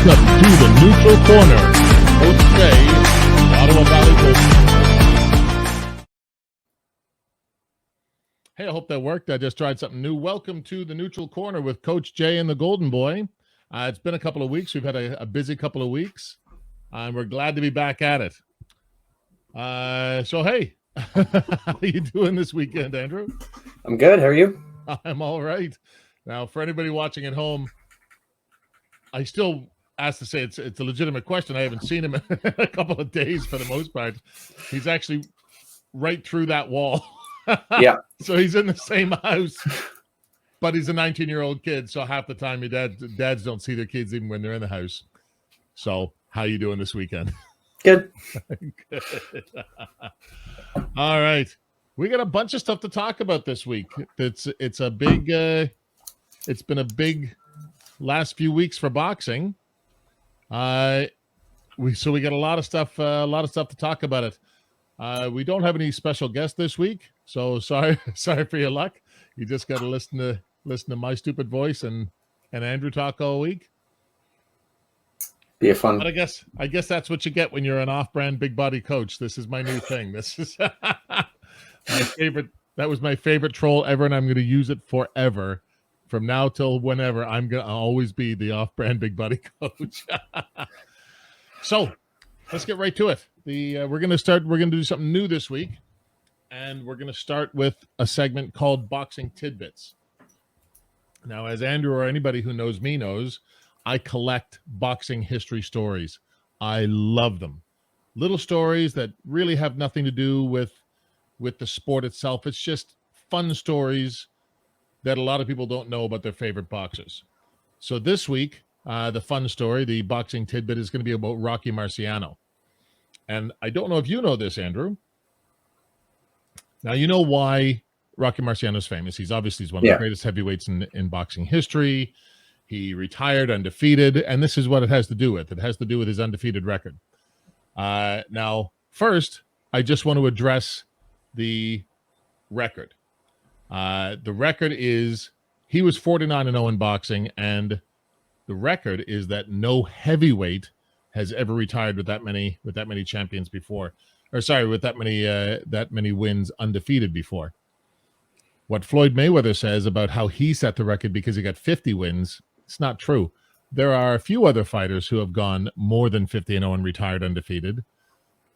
Welcome to the Neutral Corner. Coach Jay, Ottawa Valley Coach. Hey, I hope that worked. I just tried something new. Welcome to the Neutral Corner with Coach Jay and the Golden Boy. It's been a couple of weeks. We've had a busy couple of weeks, and we're glad to be back at it. So, hey, how are you doing this weekend, Andrew? I'm good. How are you? I'm all right. Now, for anybody watching at home, I still ask to say it's a legitimate question. I haven't seen him in a couple of days for the most part. He's actually right through that wall. Yeah. So he's in the same house, but he's a 19-year-old kid. So half the time your dads don't see their kids even when they're in the house. So how you doing this weekend? Good. Good. All right. We got a bunch of stuff to talk about this week. It's a big it's been a big last few weeks for boxing. We got a lot of stuff to talk about it. We don't have any special guests this week, so sorry for your luck. You just got to listen to my stupid voice and Andrew talk all week. Be a fun. But I guess that's what you get when you're an off-brand big body coach. This is my new thing. This is my favorite. That was my favorite troll ever, and I'm going to use it forever. From now till whenever, I'm going to always be the off-brand big body coach. So let's get right to it. We're going to do something new this week, and we're going to start with a segment called Boxing Tidbits. Now, as Andrew or anybody who knows me knows, I collect boxing history stories. I love them. Little stories that really have nothing to do with the sport itself. It's just fun stories that a lot of people don't know about their favorite boxers. So this week, the fun story, the boxing tidbit, is going to be about Rocky Marciano. And I don't know if you know this, Andrew. Now, you know why Rocky Marciano is famous. He's one of the greatest heavyweights in boxing history. He retired undefeated, and this is what it has to do with. It has to do with his undefeated record. Now, first, I just want to address the record. The record is he was 49-0 in boxing, and the record is that no heavyweight has ever retired with that many champions before, with that many wins undefeated before. What Floyd Mayweather says about how he set the record because he got 50 wins, it's not true. There are a few other fighters who have gone more than 50-0 and retired undefeated.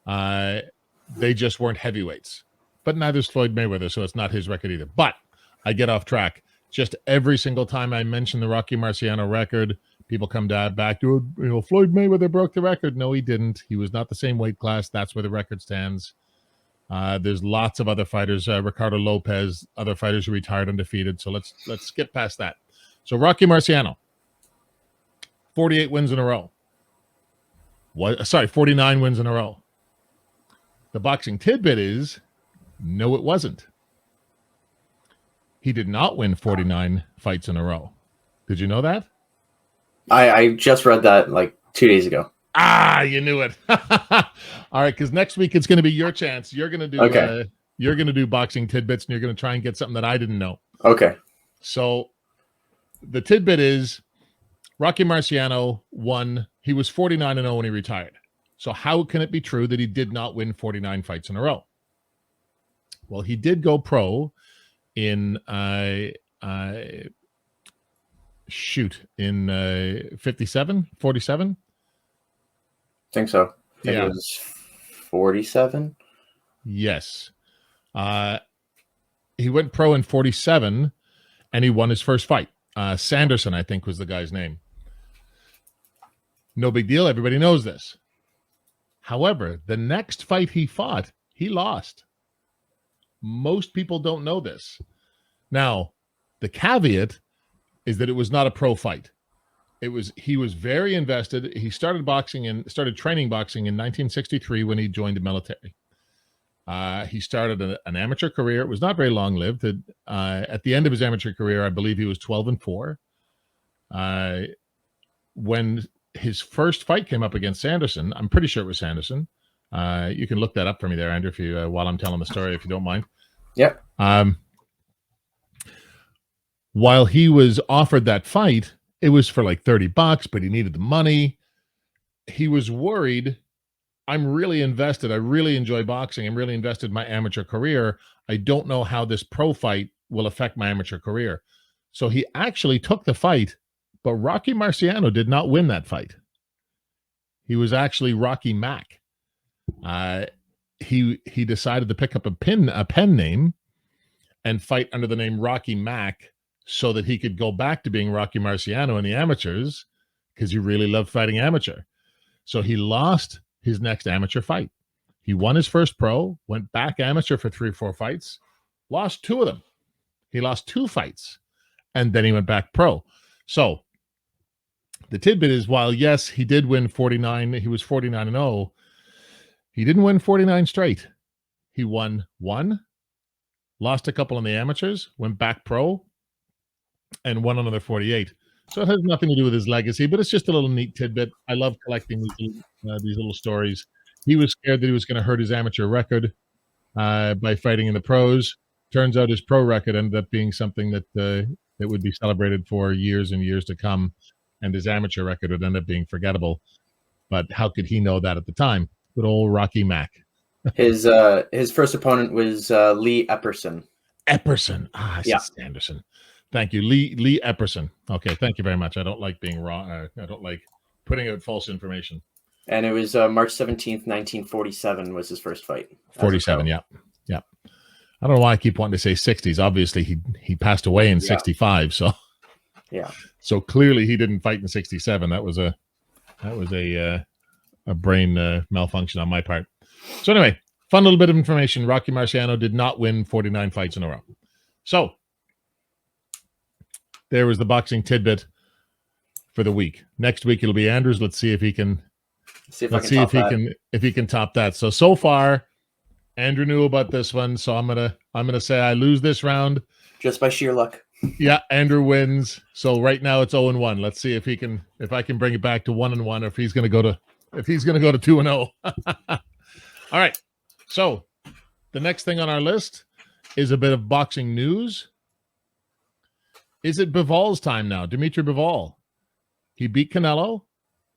They just weren't heavyweights. But neither's Floyd Mayweather, so it's not his record either. But I get off track. Just every single time I mention the Rocky Marciano record, people come back to, Floyd Mayweather broke the record. No, he didn't. He was not the same weight class. That's where the record stands. There's lots of other fighters, Ricardo Lopez, other fighters who retired undefeated. So let's skip past that. So Rocky Marciano, 48 wins in a row. 49 wins in a row. The boxing tidbit is, no, it wasn't. He did not win 49 fights in a row. Did you know that? I just read that like 2 days ago. You knew it. All right, because next week it's going to be your chance. You're going to do you're going to do boxing tidbits, and you're going to try and get something that I didn't know. Okay. So the tidbit is Rocky Marciano won. He was 49-0 when he retired. So how can it be true that he did not win 49 fights in a row? Well, he did go pro in 47? I think so. I think it was 47. Yes. He went pro in 47, and he won his first fight. Sanderson, I think, was the guy's name. No big deal. Everybody knows this. However, the next fight he fought, he lost. Most people don't know this. Now, the caveat is that it was not a pro fight. He was very invested. He started training boxing in 1963 when he joined the military. He started an amateur career. It was not very long lived. At the end of his amateur career, I believe he was 12-4. When his first fight came up against Sanderson, I'm pretty sure it was Sanderson. You can look that up for me there, Andrew, if you while I'm telling the story, if you don't mind. Yep. While he was offered that fight, It was for like $30, but he needed the money. He was worried. I'm really invested. I really enjoy boxing. I'm really invested in my amateur career. I don't know how this pro fight will affect my amateur career. So he actually took the fight, but Rocky Marciano did not win that fight. He was actually Rocky Mack. He decided to pick up a pen name and fight under the name Rocky Mack so that he could go back to being Rocky Marciano in the amateurs because he really loved fighting amateur. So he lost his next amateur fight. He won his first pro, went back amateur for 3 or 4 fights, lost 2 of them. He lost 2 fights, and then he went back pro. So the tidbit is, while yes, he did win 49, he was 49-0, he didn't win 49 straight. He won 1, lost a couple in the amateurs, went back pro, and won another 48. So it has nothing to do with his legacy, but it's just a little neat tidbit. I love collecting these little stories. He was scared that he was going to hurt his amateur record by fighting in the pros. Turns out his pro record ended up being something that that would be celebrated for years and years to come, and his amateur record would end up being forgettable. But how could he know that at the time? Good old Rocky Mack. His first opponent was Lee Epperson. Epperson. I said Sanderson. Thank you, Lee Epperson. Okay, thank you very much. I don't like being wrong. I don't like putting out false information. And it was March 17th, 1947 was his first fight. 47, yeah. I don't know why I keep wanting to say 60s. Obviously, he passed away in 65, so yeah. So clearly he didn't fight in 67. That was a brain malfunction on my part. So anyway, fun little bit of information. Rocky Marciano did not win 49 fights in a row. So there was the boxing tidbit for the week. Next week it'll be Andrews. Let's see if he can. If he can top that. So far, Andrew knew about this one. So I'm gonna say I lose this round just by sheer luck. Yeah, Andrew wins. So right now it's 0-1. Let's see if I can bring it back to 1-1, or if he's gonna go to 2-0. All right. So the next thing on our list is a bit of boxing news. Is it Bivol's time now? Dimitri Bivol. He beat Canelo.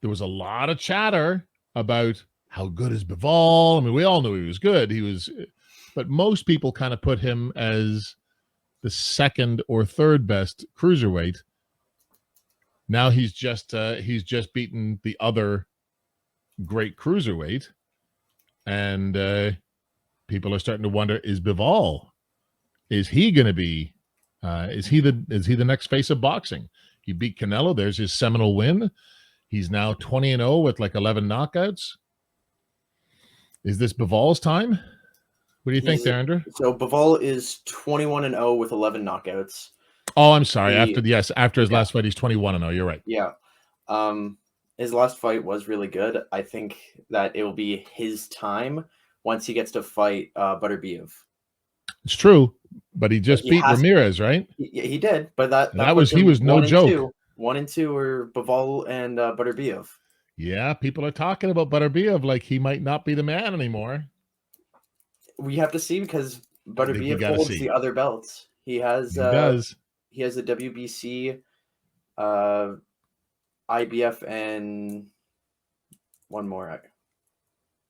There was a lot of chatter about how good is Bivol. I mean, we all knew he was good. But most people kind of put him as the second or third best cruiserweight. Now he's just beaten the other great cruiserweight, and people are starting to wonder: is Bivol? Is he going to be? Is he the next face of boxing? He beat Canelo. There's his seminal win. He's now 20-0 with like 11 knockouts. Is this Bivol's time? What do you think there, Andrew? So Bivol is 21-0 with 11 knockouts. Oh, I'm sorry. After his last fight, he's 21-0. You're right. Yeah. His last fight was really good. I think that it will be his time once he gets to fight Butterbiev. It's true, but he just beat Ramirez, right? He did, but he was no joke. 1 and 2 were Bivol and Butterbiev. Yeah, people are talking about Butterbiev like he might not be the man anymore. We have to see, because Butterbiev holds the other belts. He has the WBC, IBF, and one more. I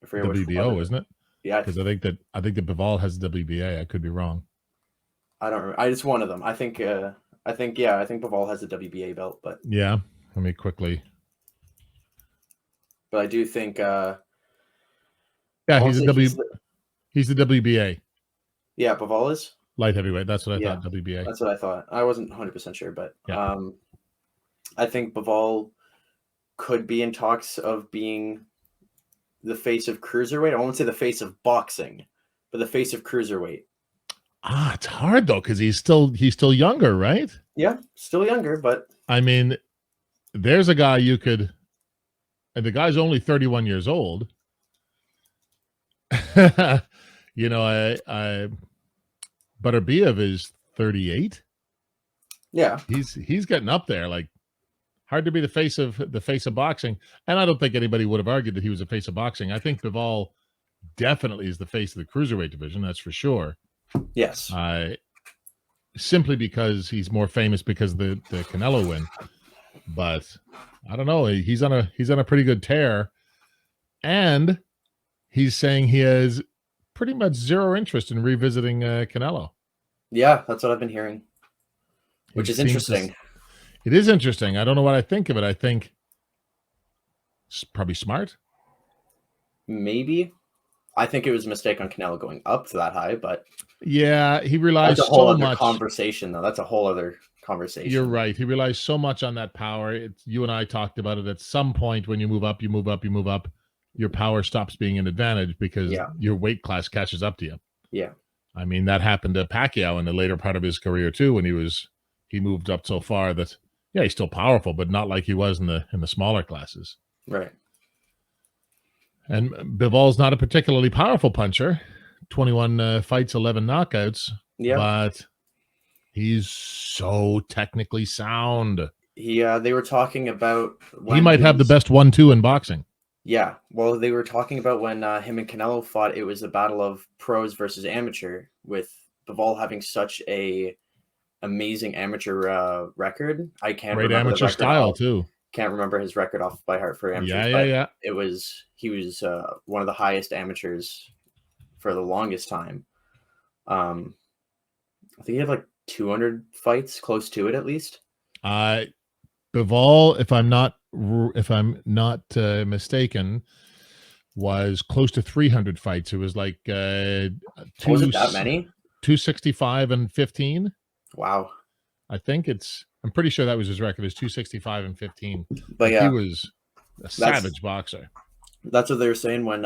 forget WBO, isn't it? Yeah, because I think that Bivol has WBA. I could be wrong. I don't remember. It's one of them. I think Bivol has the WBA belt, but yeah. Let me quickly. But I do think. Yeah, he's the WBA. Yeah, Bivol is light heavyweight. That's what I thought. WBA. That's what I thought. I wasn't 100% sure, but I think Bivol could be in talks of being the face of cruiserweight. I won't say the face of boxing, but the face of cruiserweight. It's hard though, because he's still younger, right? Yeah, still younger, but I mean, there's a guy you could, and the guy's only 31 years old. You know, Butterbiev is 38. Yeah, he's getting up there. Like, hard to be the face of boxing. And I don't think anybody would have argued that he was the face of boxing. I think Bivol definitely is the face of the cruiserweight division. That's for sure. Yes. Simply because he's more famous because of the Canelo win. but I don't know. He's on a pretty good tear, and he's saying he has pretty much zero interest in revisiting Canelo. Yeah, that's what I've been hearing, which He is seems to interesting. It is interesting. I don't know what I think of it. I think it's probably smart. Maybe. I think it was a mistake on Canelo going up to that high, but yeah, he relies that's a whole so other much. conversation, though. That's a whole other conversation. You're right. He relies so much on that power. You and I talked about it. At some point, when you move up, your power stops being an advantage because your weight class catches up to you. Yeah. I mean, that happened to Pacquiao in the later part of his career too, when he moved up so far that he's still powerful, but not like he was in the smaller classes. Right. And Bivol's not a particularly powerful puncher. 21 fights, 11 knockouts. Yeah. But he's so technically sound. They were talking about he might have the best 1-2 in boxing. Yeah. Well, they were talking about when him and Canelo fought, it was a battle of pros versus amateur, with Bivol having such a amazing amateur record. I can't Great remember amateur style too. Can't remember his record off by heart for amateurs. Yeah. He was one of the highest amateurs for the longest time. I think he had like 200 fights, close to it at least. Bivol, if I'm not mistaken, was close to 300 fights. It was like was it that many? 265 and 15. Wow. I'm pretty sure that was his record, is 265 and 15. But yeah, he was a savage boxer. That's what they were saying when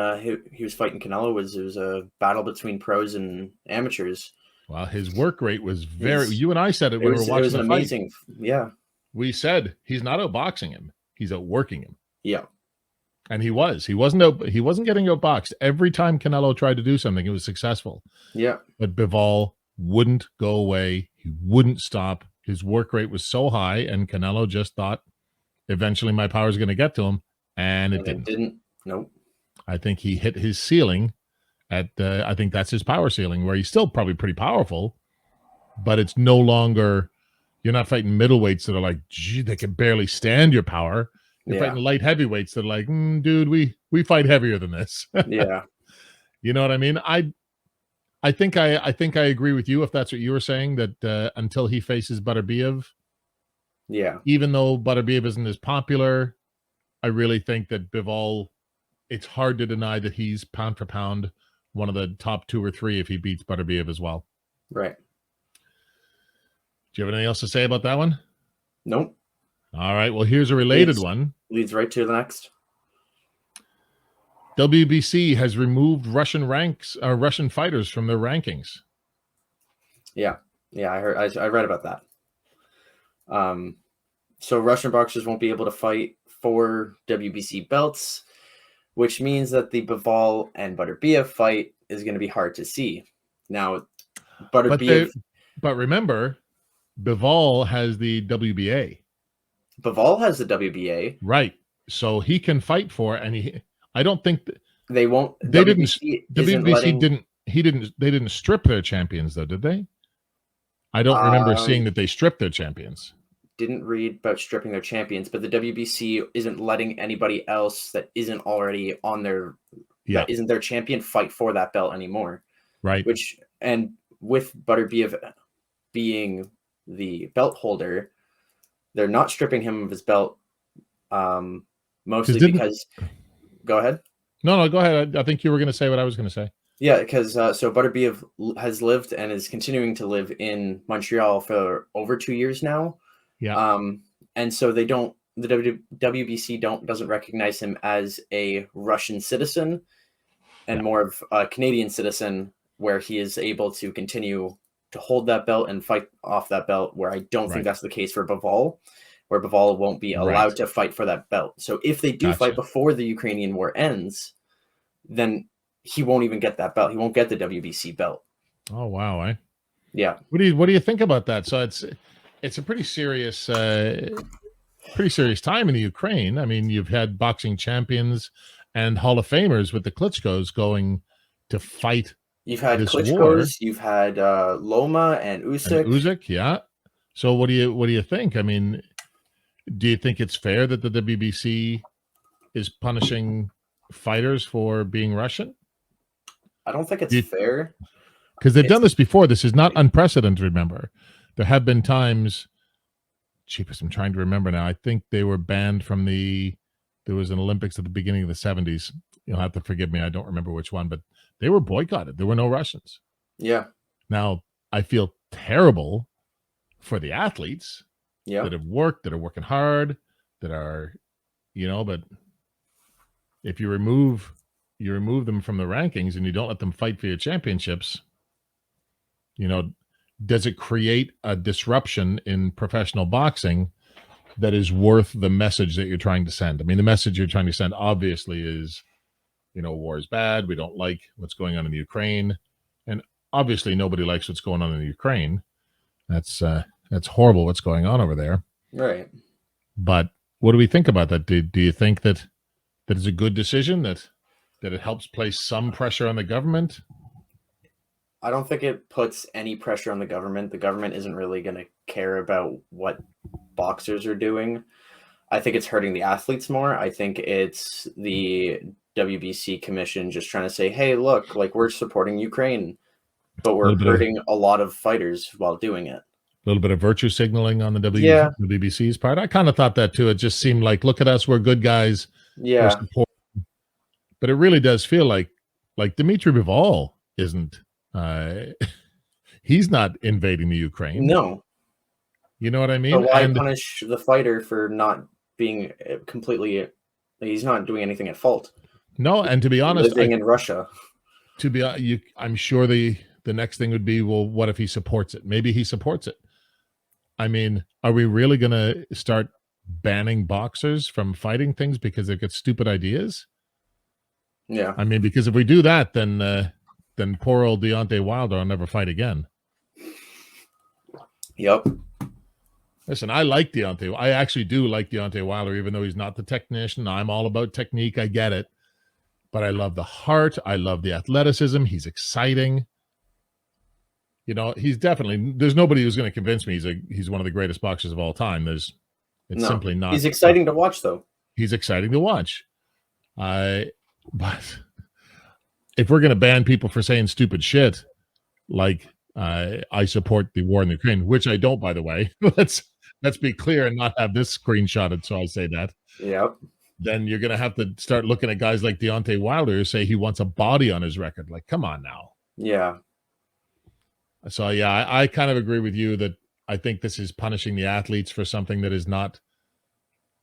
he was fighting Canelo. It was a battle between pros and amateurs. Well, his work rate was you and I said it when we were watching it was the amazing. Fight. Yeah. We said he's not outboxing him. He's outworking him. Yeah. And he was. He wasn't getting outboxed. Every time Canelo tried to do something, it was successful. Yeah. But Bivol wouldn't go away. He wouldn't stop. His work rate was so high, and Canelo just thought eventually my power is going to get to him, and it didn't. Nope. I think he hit his ceiling at I think that's his power ceiling, where he's still probably pretty powerful, but it's no longer, you're not fighting middleweights that are like, gee, they can barely stand your power. You're fighting light heavyweights that are like, dude, we fight heavier than this. Yeah. You know what I mean? I think I agree with you if that's what you were saying, that until he faces Butterbiev, even though Butterbiev isn't as popular, I really think that Bivol, it's hard to deny that he's pound for pound one of the top 2 or 3 if he beats Butterbiev as well. Right. Do you have anything else to say about that one? Nope. All right. Well, here's a related one. Leads right to the next. WBC has removed Russian fighters from their rankings. Yeah. Yeah, I read about that. So Russian boxers won't be able to fight for WBC belts, which means that the Bivol and Butterbiev fight is going to be hard to see. Now, Butterbiev... But remember, Bivol has the WBA. Bivol has the WBA. Right. So he can fight for it, and I don't think they won't. They didn't strip their champions though, did they? I don't remember seeing that they stripped their champions. Didn't read about stripping their champions, but the WBC isn't letting anybody else that isn't already on their that isn't their champion fight for that belt anymore. Right. And with Butterbiev being the belt holder, they're not stripping him of his belt. Mostly because, go ahead. No, go ahead. I think you were going to say what I was going to say. Yeah, because so Butterbiev has lived and is continuing to live in Montreal for over 2 years now. Yeah. And so the WBC doesn't recognize him as a Russian citizen and more of a Canadian citizen, where he is able to continue to hold that belt and fight off that belt, where I don't think that's the case for Bivol, where Bivol won't be allowed to fight for that belt. So if they do fight before the Ukrainian war ends, then he won't even get that belt. He won't get the WBC belt. Oh, wow. Yeah. What do you think about that? So it's a pretty serious time in the Ukraine. I mean, you've had boxing champions and Hall of Famers with the Klitschko's going to fight. You've had Klitschko's, you've had Loma and Usyk. Yeah. So what do you think? I mean, Do you think it's fair that the WBC is punishing fighters for being Russian? I don't think it's fair. Because they've done this before. This is not unprecedented, remember. There have been times, cheapest, I'm trying to remember now. I think they were banned from there was an Olympics at the beginning of the 70s. You'll have to forgive me. I don't remember which one, but they were boycotted. There were no Russians. Yeah. Now, I feel terrible for the athletes that have worked, that are working hard, that are, but if you remove them from the rankings and you don't let them fight for your championships, does it create a disruption in professional boxing that is worth the message that you're trying to send? I mean, the message you're trying to send obviously is, war is bad. We don't like what's going on in the Ukraine. And obviously nobody likes what's going on in the Ukraine. That's horrible what's going on over there. Right. But what do we think about that? Do you think that is a good decision, that it helps place some pressure on the government? I don't think it puts any pressure on the government. The government isn't really going to care about what boxers are doing. I think it's hurting the athletes more. I think it's the WBC commission just trying to say, hey, look, like, we're supporting Ukraine, but we're hurting a lot of fighters while doing it. A little bit of virtue signaling on the WBC's part. I kind of thought that too. It just seemed like, look at us, we're good guys. Yeah. But it really does feel like Dmitry Bivol isn't. He's not invading the Ukraine. No. You know what I mean? So why punish the fighter for not being completely? He's not doing anything at fault. No, and to be honest, living in Russia. I'm sure the next thing would be, well, what if he supports it? Maybe he supports it. I mean, are we really going to start banning boxers from fighting things because they've got stupid ideas? Yeah. I mean, because if we do that, then poor old Deontay Wilder will never fight again. Yep. Listen, I like Deontay. I actually do like Deontay Wilder, even though he's not the technician. I'm all about technique. I get it. But I love the heart. I love the athleticism. He's exciting. He's definitely, there's nobody who's going to convince me he's one of the greatest boxers of all time. Simply not. He's exciting to watch, though. He's exciting to watch. But if we're going to ban people for saying stupid shit, like I support the war in the Ukraine, which I don't, by the way, let's be clear and not have this screenshotted. So I say that. Yep. Then you're going to have to start looking at guys like Deontay Wilder who say he wants a body on his record. Like, come on now. Yeah. So, yeah, I kind of agree with you that I think this is punishing the athletes for something that is not,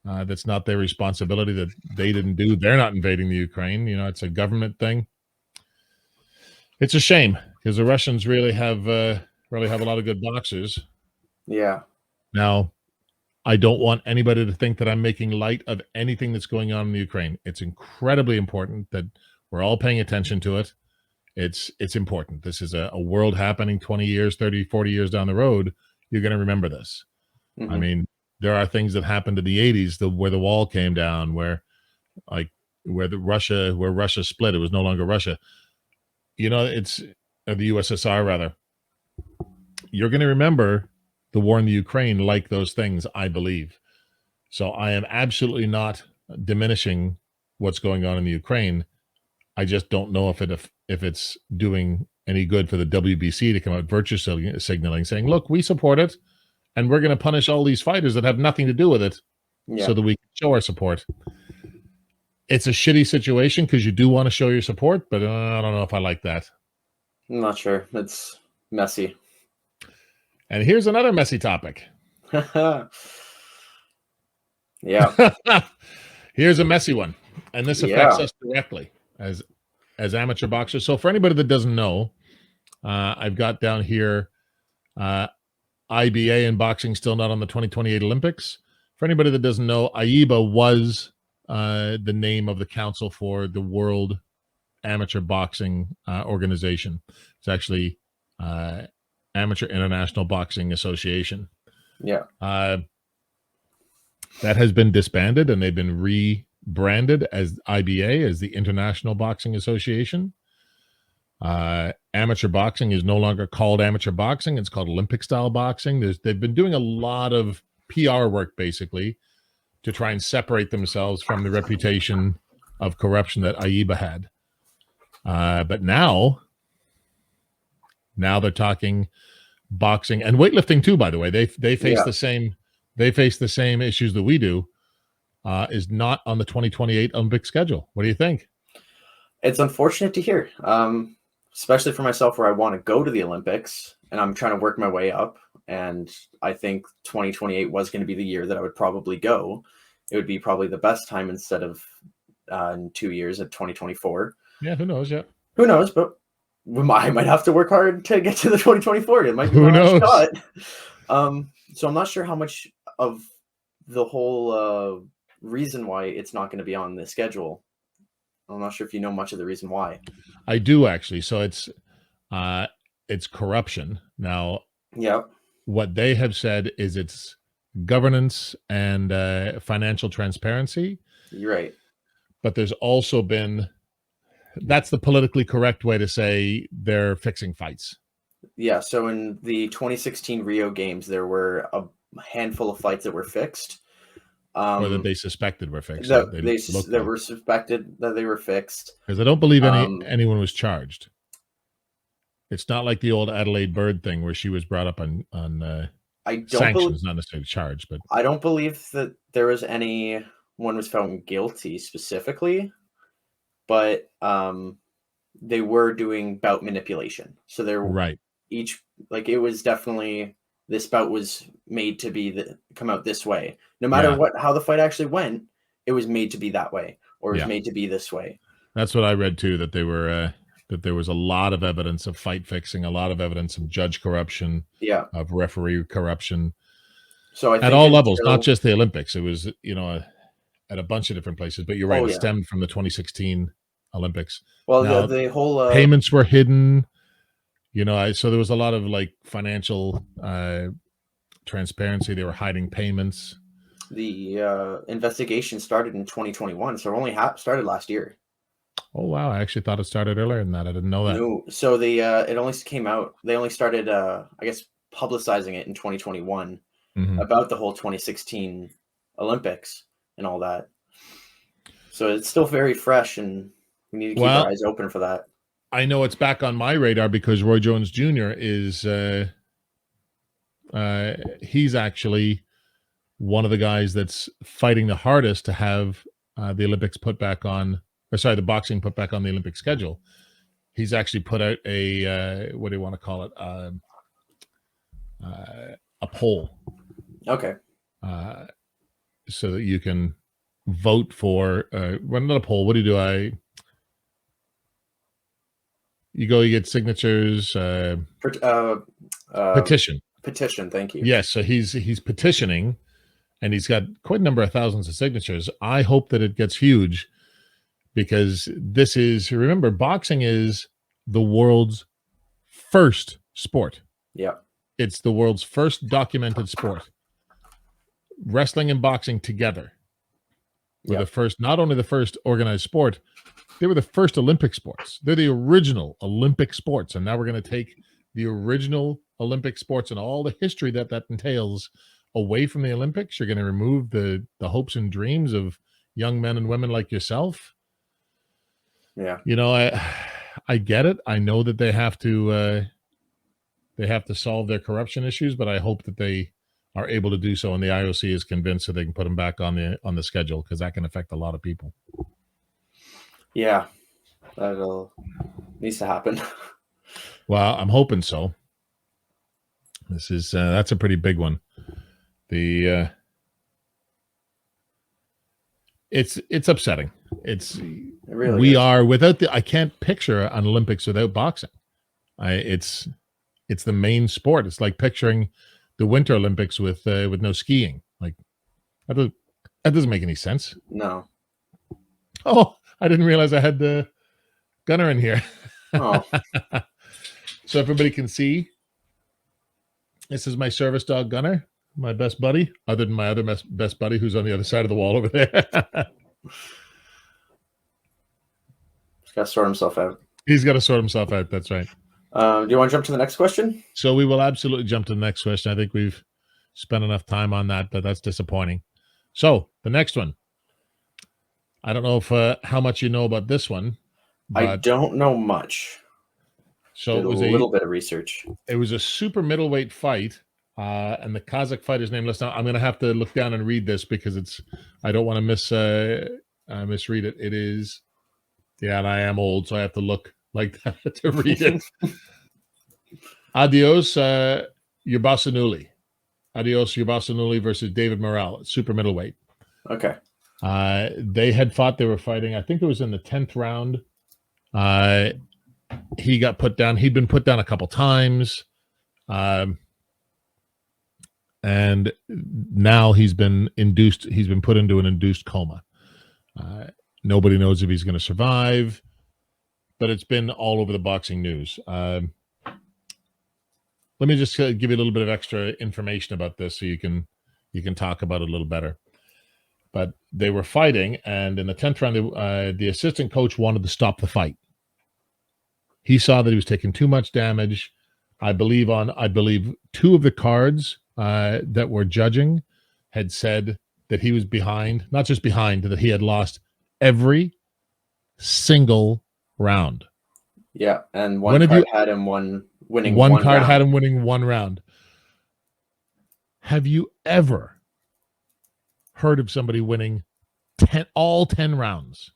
that's not their responsibility, that they didn't do. They're not invading the Ukraine. It's a government thing. It's a shame because the Russians really have a lot of good boxers. Yeah. Now, I don't want anybody to think that I'm making light of anything that's going on in the Ukraine. It's incredibly important that we're all paying attention to it. It's important. This is a world happening 20 years, 30, 40 years down the road. You're going to remember this. Mm-hmm. I mean, there are things that happened in the 80s where the wall came down, where Russia split. It was no longer Russia. It's the USSR rather. You're going to remember the war in the Ukraine like those things, I believe. So I am absolutely not diminishing what's going on in the Ukraine. I just don't know if it's doing any good for the WBC to come out virtue signaling, saying, look, we support it, and we're going to punish all these fighters that have nothing to do with it so that we can show our support. It's a shitty situation because you do want to show your support, but I don't know if I like that. I'm not sure. It's messy. And here's another messy topic. Yeah. Here's a messy one. And this affects us directly as amateur boxers. So for anybody that doesn't know, I've got down here IBA in boxing still not on the 2028 Olympics. For anybody that doesn't know, AIBA was the name of the council for the World Amateur Boxing Organization. It's actually Amateur International Boxing Association. Yeah. That has been disbanded, and they've been rebranded as IBA, as the International Boxing Association. Amateur boxing is no longer called amateur boxing. It's called Olympic style boxing. They've been doing a lot of PR work, basically, to try and separate themselves from the reputation of corruption that AIBA had. But now they're talking boxing and weightlifting too. By the way, they face the same issues that we do. Is not on the 2028 Olympic schedule. What do you think? It's unfortunate to hear, especially for myself, where I want to go to the Olympics and I'm trying to work my way up. And I think 2028 was going to be the year that I would probably go. It would be probably the best time instead of in 2 years at 2024. Yeah, who knows? Yeah, who knows? But I might have to work hard to get to the 2024. It might be who knows? Shot. So I'm not sure how much of the whole reason why it's not going to be on the schedule. I'm not sure if you know much of the reason why. I do actually. So it's corruption. Now, yeah. What they have said is it's governance and financial transparency. You're right. But there's also been, that's the politically correct way to say they're fixing fights. Yeah. So in the 2016 Rio Games, there were a handful of fights that were fixed. Or that they suspected were fixed. That were suspected that they were fixed. Because I don't believe anyone was charged. It's not like the old Adelaide Bird thing where she was brought up on sanctions, not necessarily charged. But I don't believe that there was anyone was found guilty specifically, but they were doing bout manipulation. So they're right. It was definitely, this bout was made to be come out this way. No matter how the fight actually went, it was made to be that way, or it was made to be this way. That's what I read too. That they were that there was a lot of evidence of fight fixing, a lot of evidence of judge corruption, of referee corruption. So I think at all levels, not just the Olympics. It was at a bunch of different places. But you're right; it stemmed from the 2016 Olympics. Well, now, the whole payments were hidden. So there was a lot of financial transparency. They were hiding payments. The investigation started in 2021, so it only started last year. Oh wow! I actually thought it started earlier than that. I didn't know that. No, so it only came out. They only started, I guess, publicizing it in 2021 about the whole 2016 Olympics and all that. So it's still very fresh, and we need to keep our eyes open for that. I know it's back on my radar because Roy Jones Jr. is he's actually one of the guys that's fighting the hardest to have the Olympics put back on, the boxing put back on the Olympic schedule. He's actually put out a what do you want to call it? A poll. Okay. So that you can vote for not a poll. What do? You get signatures. Petition. Petition. Thank you. Yes. So he's petitioning, and he's got quite a number of thousands of signatures. I hope that it gets huge, because remember, boxing is the world's first sport. Yeah. It's the world's first documented sport. Wrestling and boxing together were the first, not only the first organized sport, they were the first Olympic sports. They're the original Olympic sports. And now we're going to take the original Olympic sports and all the history that entails away from the Olympics. You're going to remove the hopes and dreams of young men and women like yourself. Yeah. I get it. I know that they have to solve their corruption issues, but I hope that they are able to do so, and the IOC is convinced that they can put them back on the schedule, because that can affect a lot of people. Yeah, that needs to happen. Well, I'm hoping so. This is that's a pretty big one. It's upsetting. I can't picture an Olympics without boxing. It's the main sport. It's like picturing the Winter Olympics with no skiing. Like that doesn't make any sense. No. Oh, I didn't realize I had the Gunner in here. Oh. So everybody can see. This is my service dog, Gunner, my best buddy, other than my other best buddy who's on the other side of the wall over there. He's got to sort himself out. He's got to sort himself out. That's right. Do you want to jump to the next question? So we will absolutely jump to the next question. I think we've spent enough time on that, but that's disappointing. So the next one. I don't know if how much you know about this one. I don't know much. So did it was a little bit of research. It was a super middleweight fight, and the Kazakh fighter's name. Listen, I'm going to have to look down and read this because I don't want to misread it. It is, yeah, and I am old, so I have to look like that to read it. Adios, Yerbasanuli. Adios, Yerbasanuli versus David Morrell, super middleweight. Okay. They had fought. They were fighting. I think it was in the 10th round. He got put down. He'd been put down a couple times. And now he's been put into an induced coma. Nobody knows if he's going to survive, but it's been all over the boxing news. Let me just give you a little bit of extra information about this so you can talk about it a little better. But they were fighting, and in the 10th round, the assistant coach wanted to stop the fight. He saw that he was taking too much damage. I believe two of the cards that were judging had said that he was behind, not just behind, that he had lost every single round. Yeah, and one card had him winning one card round. had him winning one round. Have you ever heard of somebody winning all 10 rounds?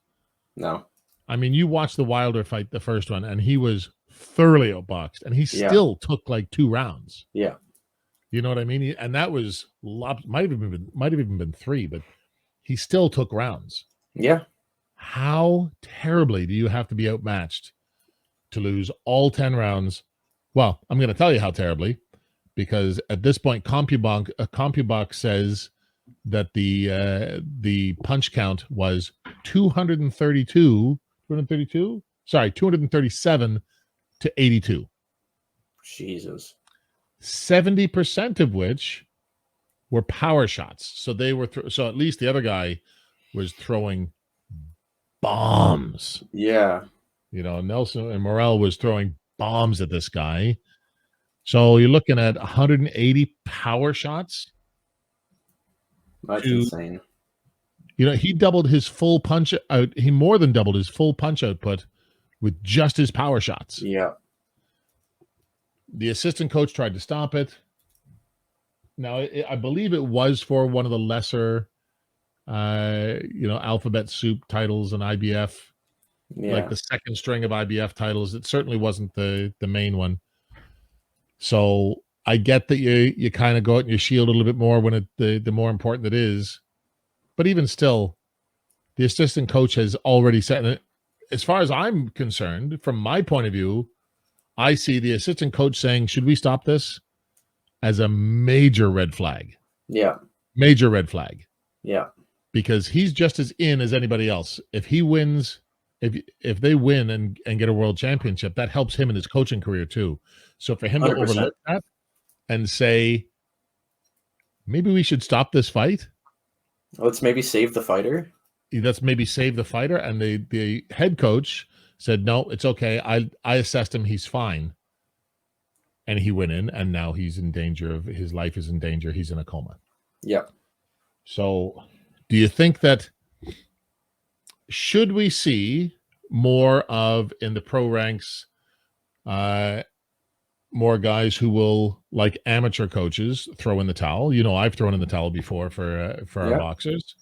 No. I mean, you watched the Wilder fight, the first one, and he was thoroughly outboxed, and he still took like 2 rounds. Yeah. You know what I mean? And that was might have even been 3, but he still took rounds. Yeah. How terribly do you have to be outmatched to lose all 10 rounds? Well, I'm going to tell you how terribly, because at this point, CompuBox says that the punch count was 237 to 82. Jesus. 70% of which were power shots. So they were so at least the other guy was throwing bombs. Yeah. You know, Nelson and Morrell was throwing bombs at this guy. So you're looking at 180 power shots. That's insane. You know, he doubled his full punch out. He more than doubled his full punch output with just his power shots. Yeah. The assistant coach tried to stop it. Now, I believe it was for one of the lesser, alphabet soup titles and IBF, like the second string of IBF titles. It certainly wasn't the main one. So I get that you kind of go out and you shield a little bit more when the more important it is. But even still, the assistant coach has already said, as far as I'm concerned, from my point of view, I see the assistant coach saying, should we stop this? As a major red flag. Yeah. Major red flag. Yeah. Because he's just as in as anybody else. If he wins, if they win and get a world championship, that helps him in his coaching career too. So for him 100%. To overlook that and say, maybe we should stop this fight. Let's maybe save the fighter. Let's maybe save the fighter. And the head coach said, no, it's okay. I assessed him. He's fine. And he went in, and now he's in danger of his life is in danger. He's in a coma. Yeah. So do you think that should we see more of in the pro ranks, more guys who will, like amateur coaches, throw in the towel? You know, I've thrown in the towel before for our boxers.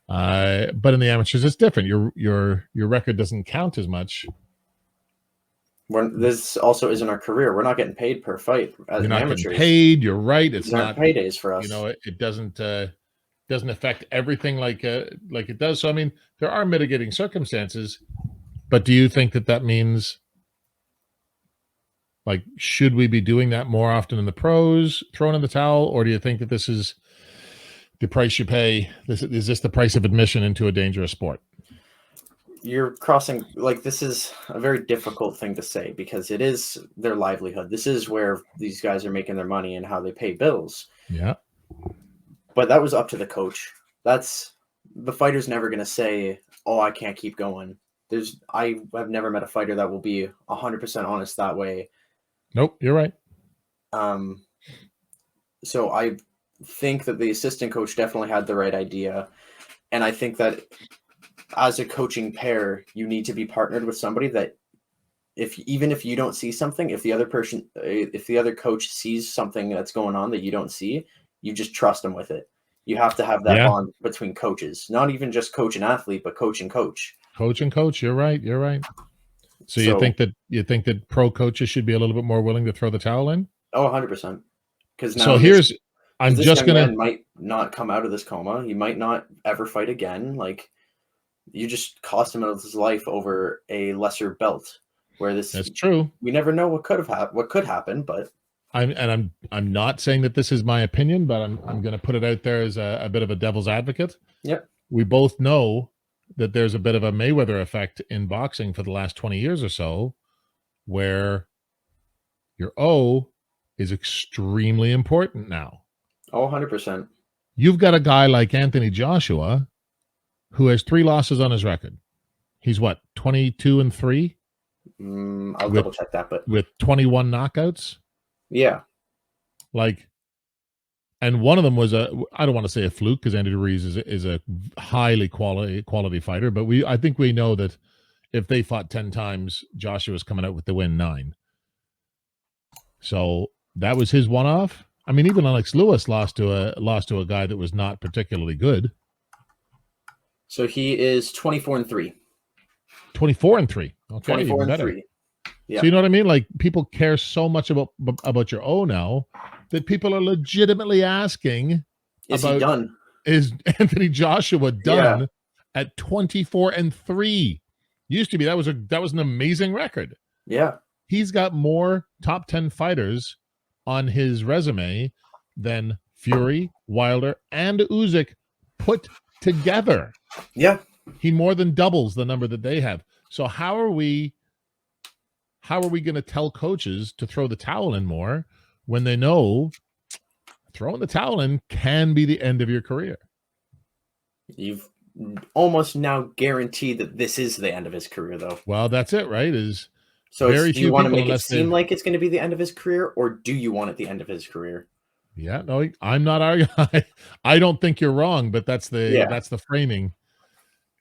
But in the amateurs, it's different. Your record doesn't count as much. This also isn't our career. We're not getting paid per fight as You're not amateurs. Getting paid. You're right. It's not paydays for us. You know, it doesn't affect everything like it does. So I mean, there are mitigating circumstances, but do you think that means, like, should we be doing that more often in the pros, throwing in the towel, or do you think that this is the price you pay? Is this the price of admission into a dangerous sport? You're crossing, like, this is a very difficult thing to say because it is their livelihood. This is where these guys are making their money and how they pay bills. Yeah. But that was up to the coach. The fighter's never going to say, oh, I can't keep going. I've never met a fighter that will be 100% honest that way. Nope, you're right. So think that the assistant coach definitely had the right idea. And I think that as a coaching pair, you need to be partnered with somebody that even if you don't see something, if the other coach sees something that's going on that you don't see, you just trust them with it. You have to have that bond between coaches, not even just coach and athlete, but coach and coach. Coach and coach. You're right. You're right. So you think that pro coaches should be a little bit more willing to throw the towel in? Oh, 100%. Because now this young man might not come out of this coma. He might not ever fight again. Like, you just cost him out of his life over a lesser belt. Where that's true. We never know what could happen, but I'm not saying that this is my opinion, but I'm going to put it out there as a bit of a devil's advocate. Yep. We both know that there's a bit of a Mayweather effect in boxing for the last 20 years or so, where your O is extremely important now. Oh, 100%. You've got a guy like Anthony Joshua who has 3 losses on his record. He's what, 22-3? I'll double check that, but with 21 knockouts. Yeah. Like, and one of them was I don't want to say a fluke, because Andy Ruiz is a highly quality fighter, but I think we know that if they fought 10 times, Joshua's coming out with the win 9. So that was his one-off. I mean, even Alex Lewis lost to a guy that was not particularly good. So he is 24-3. 24-3. Okay, 24-3. Yeah. So you know what I mean? Like, people care so much about your O now that people are legitimately asking, is he done? Is Anthony Joshua done at 24-3? Used to be that was an amazing record. Yeah. He's got more top 10 fighters on his resume than Fury, Wilder, and Usyk put together. Yeah. He more than doubles the number that they have. So how are we going to tell coaches to throw the towel in more when they know throwing the towel in can be the end of your career? You've almost now guaranteed that this is the end of his career, though. Well, that's it, right? Do you want to make it seem like it's going to be the end of his career, or do you want it the end of his career? Yeah, no, I'm not arguing. I don't think you're wrong, but that's the framing.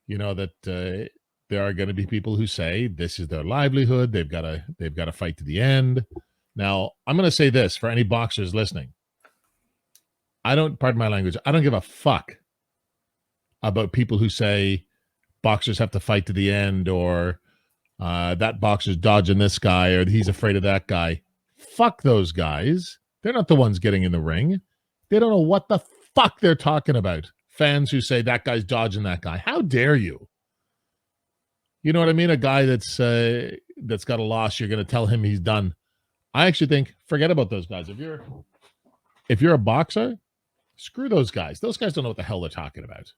You know, that there are going to be people who say this is their livelihood. They've got to fight to the end. Now, I'm going to say this for any boxers listening. Pardon my language, I don't give a fuck about people who say boxers have to fight to the end, or that boxer's dodging this guy, or he's afraid of that guy. Fuck those guys. They're not the ones getting in the ring. They don't know what the fuck they're talking about. Fans who say that guy's dodging that guy. How dare you? You know what I mean? A guy that's got a loss, you're going to tell him he's done. I actually think forget about those guys. If you're a boxer, screw those guys. Those guys don't know what the hell they're talking about.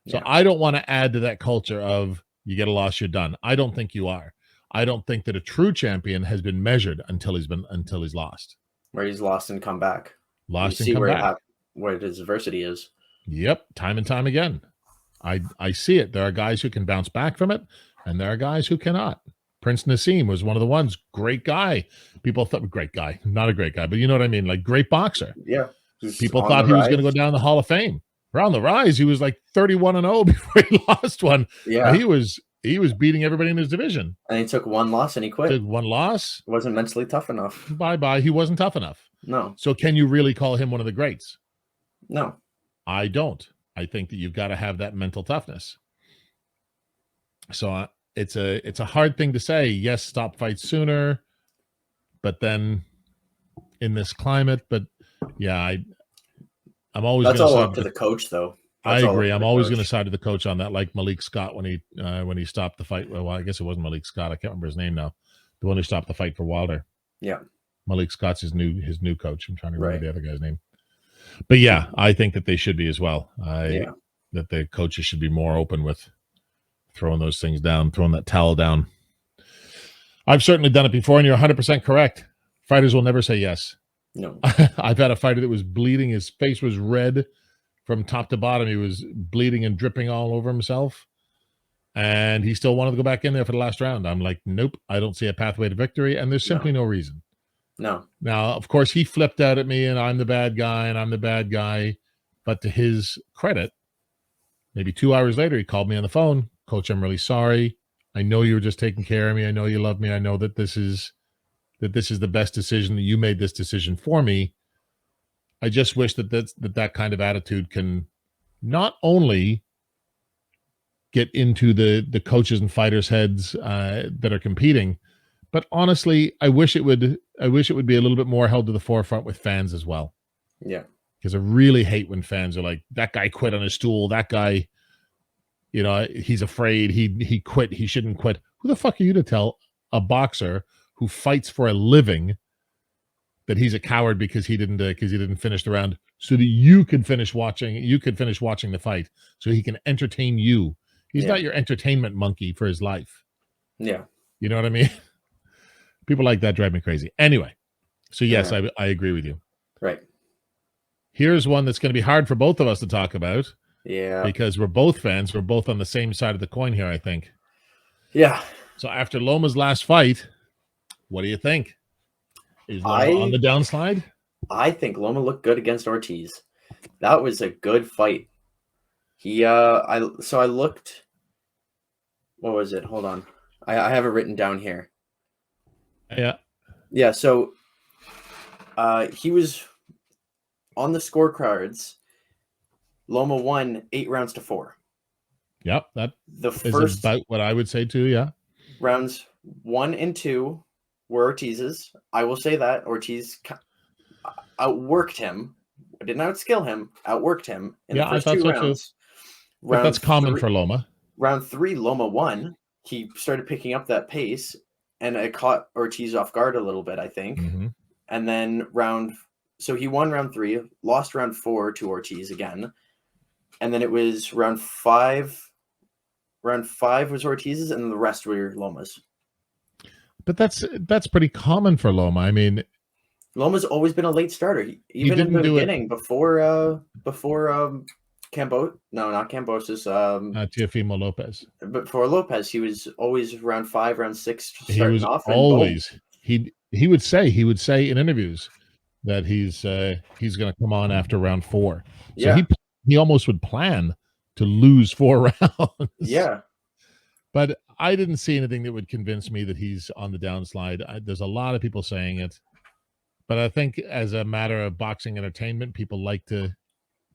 So yeah. I don't want to add to that culture of you get a loss, you're done. I don't think you are. I don't think that a true champion has been measured until he's lost. Where he's lost and come back. Where his adversity is. Yep, time and time again. I see it. There are guys who can bounce back from it, and there are guys who cannot. Prince Nassim was one of the ones. Great guy. People thought, great guy. Not a great guy, but you know what I mean? Like, great boxer. Yeah. People thought he was going to go down the Hall of Fame. Around the rise, he was like 31-0 before he lost one. Yeah. He was beating everybody in his division. And he took one loss and he quit. Took one loss. Wasn't mentally tough enough. Bye-bye. He wasn't tough enough. No. So can you really call him one of the greats? No. I don't. I think that you've got to have that mental toughness. So it's a hard thing to say. Yes, stop fights sooner, but then in this climate. But yeah, I'm always. That's all up to the coach, though. I agree. I'm always going to side with the coach on that. Like Malik Scott when he stopped the fight. Well, I guess it wasn't Malik Scott. I can't remember his name now. The one who stopped the fight for Wilder. Yeah. Malik Scott's his new coach. I'm trying to remember the other guy's name. But yeah, I think that they should be as well. That the coaches should be more open with throwing those things down, throwing that towel down. I've certainly done it before, and you're 100% correct. Fighters will never say yes. No. I've had a fighter that was bleeding. His face was red from top to bottom. He was bleeding and dripping all over himself. And he still wanted to go back in there for the last round. I'm like, nope, I don't see a pathway to victory. And there's simply no reason. No. Now, of course, he flipped out at me, and I'm the bad guy, and I'm the bad guy. But to his credit, maybe 2 hours later, he called me on the phone. Coach, I'm really sorry. I know you were just taking care of me. I know you love me. I know that this is the best decision, that you made this decision for me. I just wish that kind of attitude can not only get into the coaches and fighters' heads that are competing, but honestly, I wish it would be a little bit more held to the forefront with fans as well. Yeah. Because I really hate when fans are like, that guy quit on his stool. That guy, he's afraid. He quit. He shouldn't quit. Who the fuck are you to tell a boxer who fights for a living that he's a coward because he didn't finish the round, so that you could finish watching the fight, so he can entertain you. He's not your entertainment monkey for his life. Yeah. You know what I mean? People like that drive me crazy. Anyway, so yes, I agree with you. Right. Here's one that's going to be hard for both of us to talk about. Yeah. Because we're both fans. We're both on the same side of the coin here, I think. Yeah. So after Loma's last fight, what do you think? Is Loma on the downslide? I think Loma looked good against Ortiz. That was a good fight. I looked. What was it? Hold on. I have it written down here. Yeah. Yeah, so he was on the scorecards. Loma won 8 rounds to 4. Yep, that is first about what I would say too, yeah. Rounds 1 and 2 were Ortiz's. I will say that Ortiz outworked him. Didn't outskill him, outworked him in the first 2 rounds. But that's common for Loma. Round 3, Loma won. He started picking up that pace, and it caught Ortiz off guard a little bit, I think. Mm-hmm. And then so he won round 3, lost round 4 to Ortiz again. And then it was round 5. Round 5 was Ortiz's, and the rest were Loma's. But that's pretty common for Loma. I mean, Loma's always been a late starter. Even in the beginning, before Cambosis. Teofimo Lopez. But for Lopez, he was always round 5, round 6 starting he was off. Always. He would say in interviews that he's going to come on after round 4. So he almost would plan to lose 4 rounds. Yeah. But I didn't see anything that would convince me that he's on the downslide. There's a lot of people saying it, but I think as a matter of boxing entertainment, people like to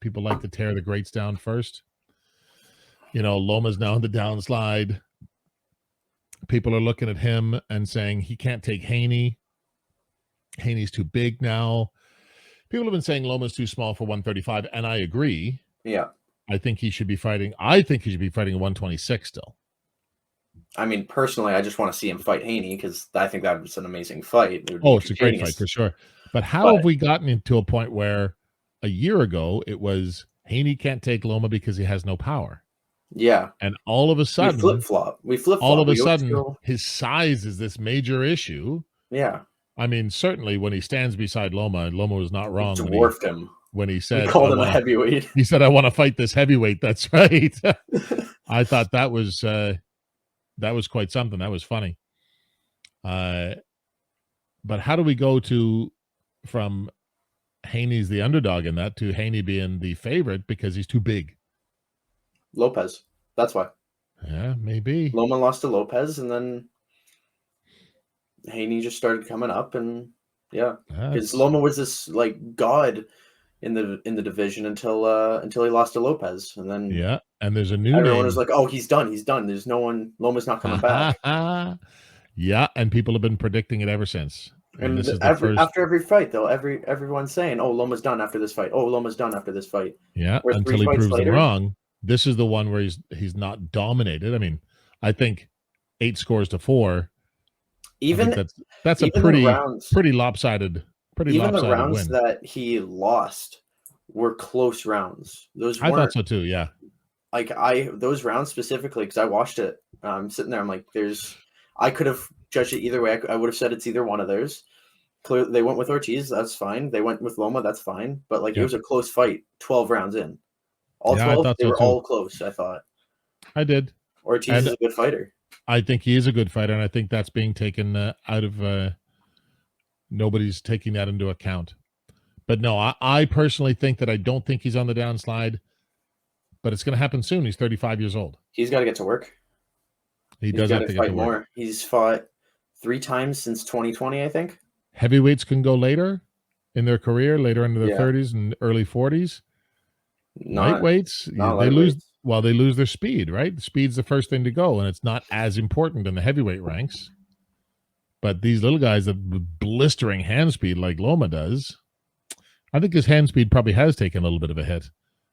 tear the greats down first. Loma's now on the downslide. People are looking at him and saying he can't take Haney. Haney's too big now. People have been saying Loma's too small for 135, and I agree. Yeah. I think he should be fighting a 126 still. I mean, personally, I just want to see him fight Haney because I think that was an amazing fight. It's a great fight for sure. But have we gotten into a point where a year ago it was Haney can't take Loma because he has no power? Yeah. And all of a sudden, we flip-flop. All of a sudden, his size is this major issue. Yeah. I mean, certainly when he stands beside Loma was not wrong. Dwarfed him. When he said, he called him a heavyweight. He said, I want to fight this heavyweight. That's right. I thought that was quite something. That was funny. But how do we go from Haney's the underdog in that to Haney being the favorite because he's too big? Lopez. That's why. Yeah, maybe. Loma lost to Lopez, and then Haney just started coming up, and because Loma was this like god in the division until he lost to Lopez, and then and there's a new everyone name. was like, oh, he's done. There's no one. Loma's not coming back. And people have been predicting it ever since. And this is after every fight, though, everyone's saying, "Oh, Loma's done after this fight. Oh, Loma's done after this fight." Yeah, until he proves them wrong. This is the one where he's not dominated. I mean, I think 8 scores to 4. Even that's a pretty lopsided. Even the rounds win. that he lost were close rounds. I thought so too. Yeah. Like those rounds specifically, because I watched it. I'm sitting there. I'm like, I could have judged it either way. I would have said it's either one of theirs. Clearly, they went with Ortiz. That's fine. They went with Loma. That's fine. But it was a close fight. 12 rounds in. All 12, they were all close. I thought. I did. Ortiz is a good fighter. I think he is a good fighter, and I think that's being taken out of Nobody's taking that into account. But no, I personally think that I don't think he's on the downslide, but it's going to happen soon. He's 35 years old. He's got to get to work. He does have to get to work. More. He's fought 3 times since 2020, I think. Heavyweights can go later in their career, later into their 30s and early 40s. Lightweights, they lose. Well, they lose their speed, right? Speed's the first thing to go, and it's not as important in the heavyweight ranks. But these little guys have blistering hand speed like Loma does. I think his hand speed probably has taken a little bit of a hit.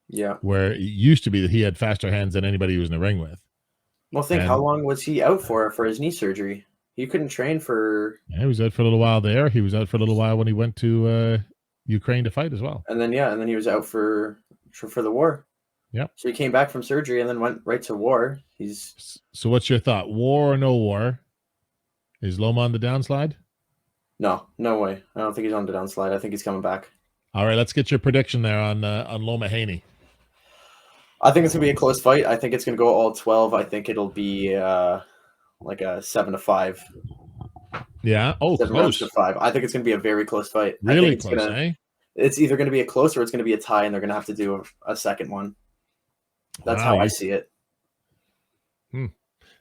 Yeah. Where it used to be that he had faster hands than anybody he was in the ring with. Well, how long was he out for his knee surgery? He couldn't train for... Yeah, he was out for a little while there. He was out for a little while when he went to Ukraine to fight as well. And then he was out for the war. Yep. So he came back from surgery and then went right to war. So what's your thought? War or no war? Is Loma on the downslide? No way. I don't think he's on the downslide. I think he's coming back. All right, let's get your prediction there on Loma Haney. I think it's gonna be a close fight. I think it's gonna go all 12. I think it'll be like a 7-5. Yeah. Oh, 7 close. to 5. I think it's gonna be a very close fight. Really close, eh? It's either gonna be a close or it's gonna be a tie, and they're gonna have to do a second one. That's how I see it.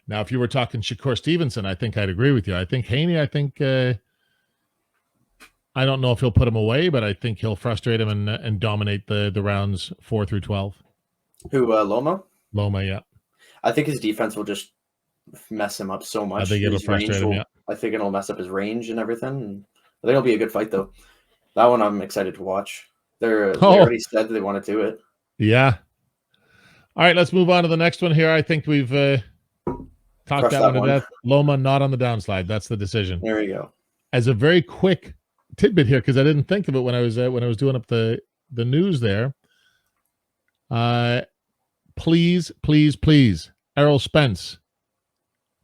Now, if you were talking Shakur Stevenson, I think I'd agree with you. I think Haney, I don't know if he'll put him away, but I think he'll frustrate him and dominate the rounds 4 through 12. Who, Loma? Loma, yeah. I think his defense will just mess him up so much. I think it'll frustrate him, yeah. I think it'll mess up his range and everything. I think it'll be a good fight, though. That one I'm excited to watch. They already said that they want to do it. Yeah. All right, let's move on to the next one here. I think we've talked that one to death. Loma not on the downslide. That's the decision. There we go. As a very quick tidbit here, because I didn't think of it when I was doing up the news there. Please, Errol Spence,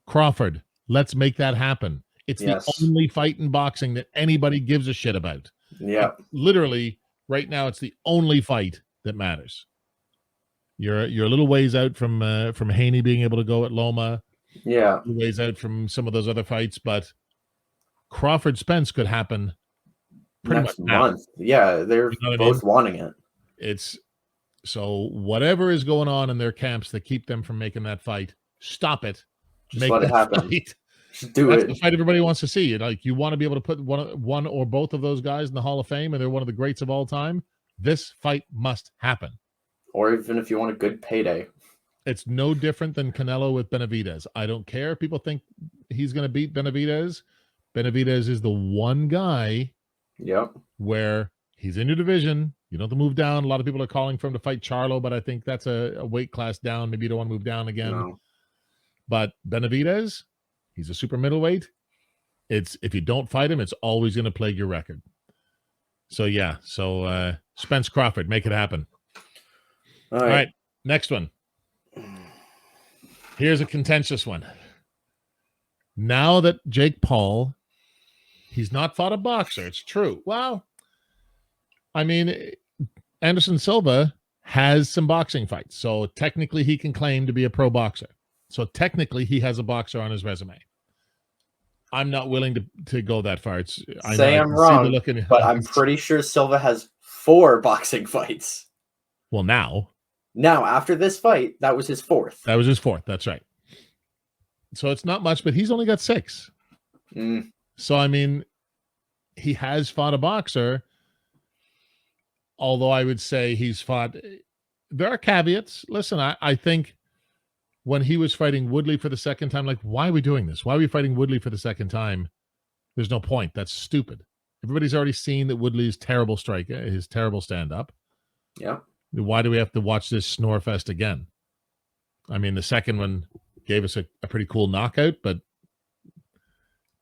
Crawford, let's make that happen. It's the only fight in boxing that anybody gives a shit about. Yeah. Literally, right now, it's the only fight that matters. You're a little ways out from Haney being able to go at Loma. Yeah. Ways out from some of those other fights, but Crawford Spence could happen pretty next much month. Now. Yeah, they're both wanting it. It's so whatever is going on in their camps that keep them from making that fight, stop it. Just let it happen. Just do That's the fight everybody wants to see. Like, you want to be able to put one or both of those guys in the Hall of Fame, and they're one of the greats of all time. This fight must happen. Or even if you want a good payday. It's no different than Canelo with Benavidez. I don't care if people think he's going to beat Benavidez. Benavidez is the one guy where he's in your division. You don't have to move down. A lot of people are calling for him to fight Charlo, but I think that's a weight class down. Maybe you don't want to move down again. No. But Benavidez, he's a super middleweight. If you don't fight him, it's always going to plague your record. So, yeah. So, Spence Crawford, make it happen. All right. Next one. Here's a contentious one. Now that Jake Paul, he's not fought a boxer. It's true. Well, I mean, Anderson Silva has some boxing fights. So technically he can claim to be a pro boxer. So technically he has a boxer on his resume. I'm not willing to go that far. I'm wrong, but I'm pretty sure Silva has 4 boxing fights. Well, now after this fight, that was his 4th. That was his 4th. That's right. So it's not much, but he's only got 6. So, I mean, he has fought a boxer, although I would say he's fought. There are caveats. Listen, I think when he was fighting Woodley for the second time, like, why are we doing this? Why are we fighting Woodley for the second time? There's no point. That's stupid. Everybody's already seen that Woodley's terrible striker, his terrible stand-up. Yeah. Why do we have to watch this snore fest again? I mean, the second one gave us a pretty cool knockout, but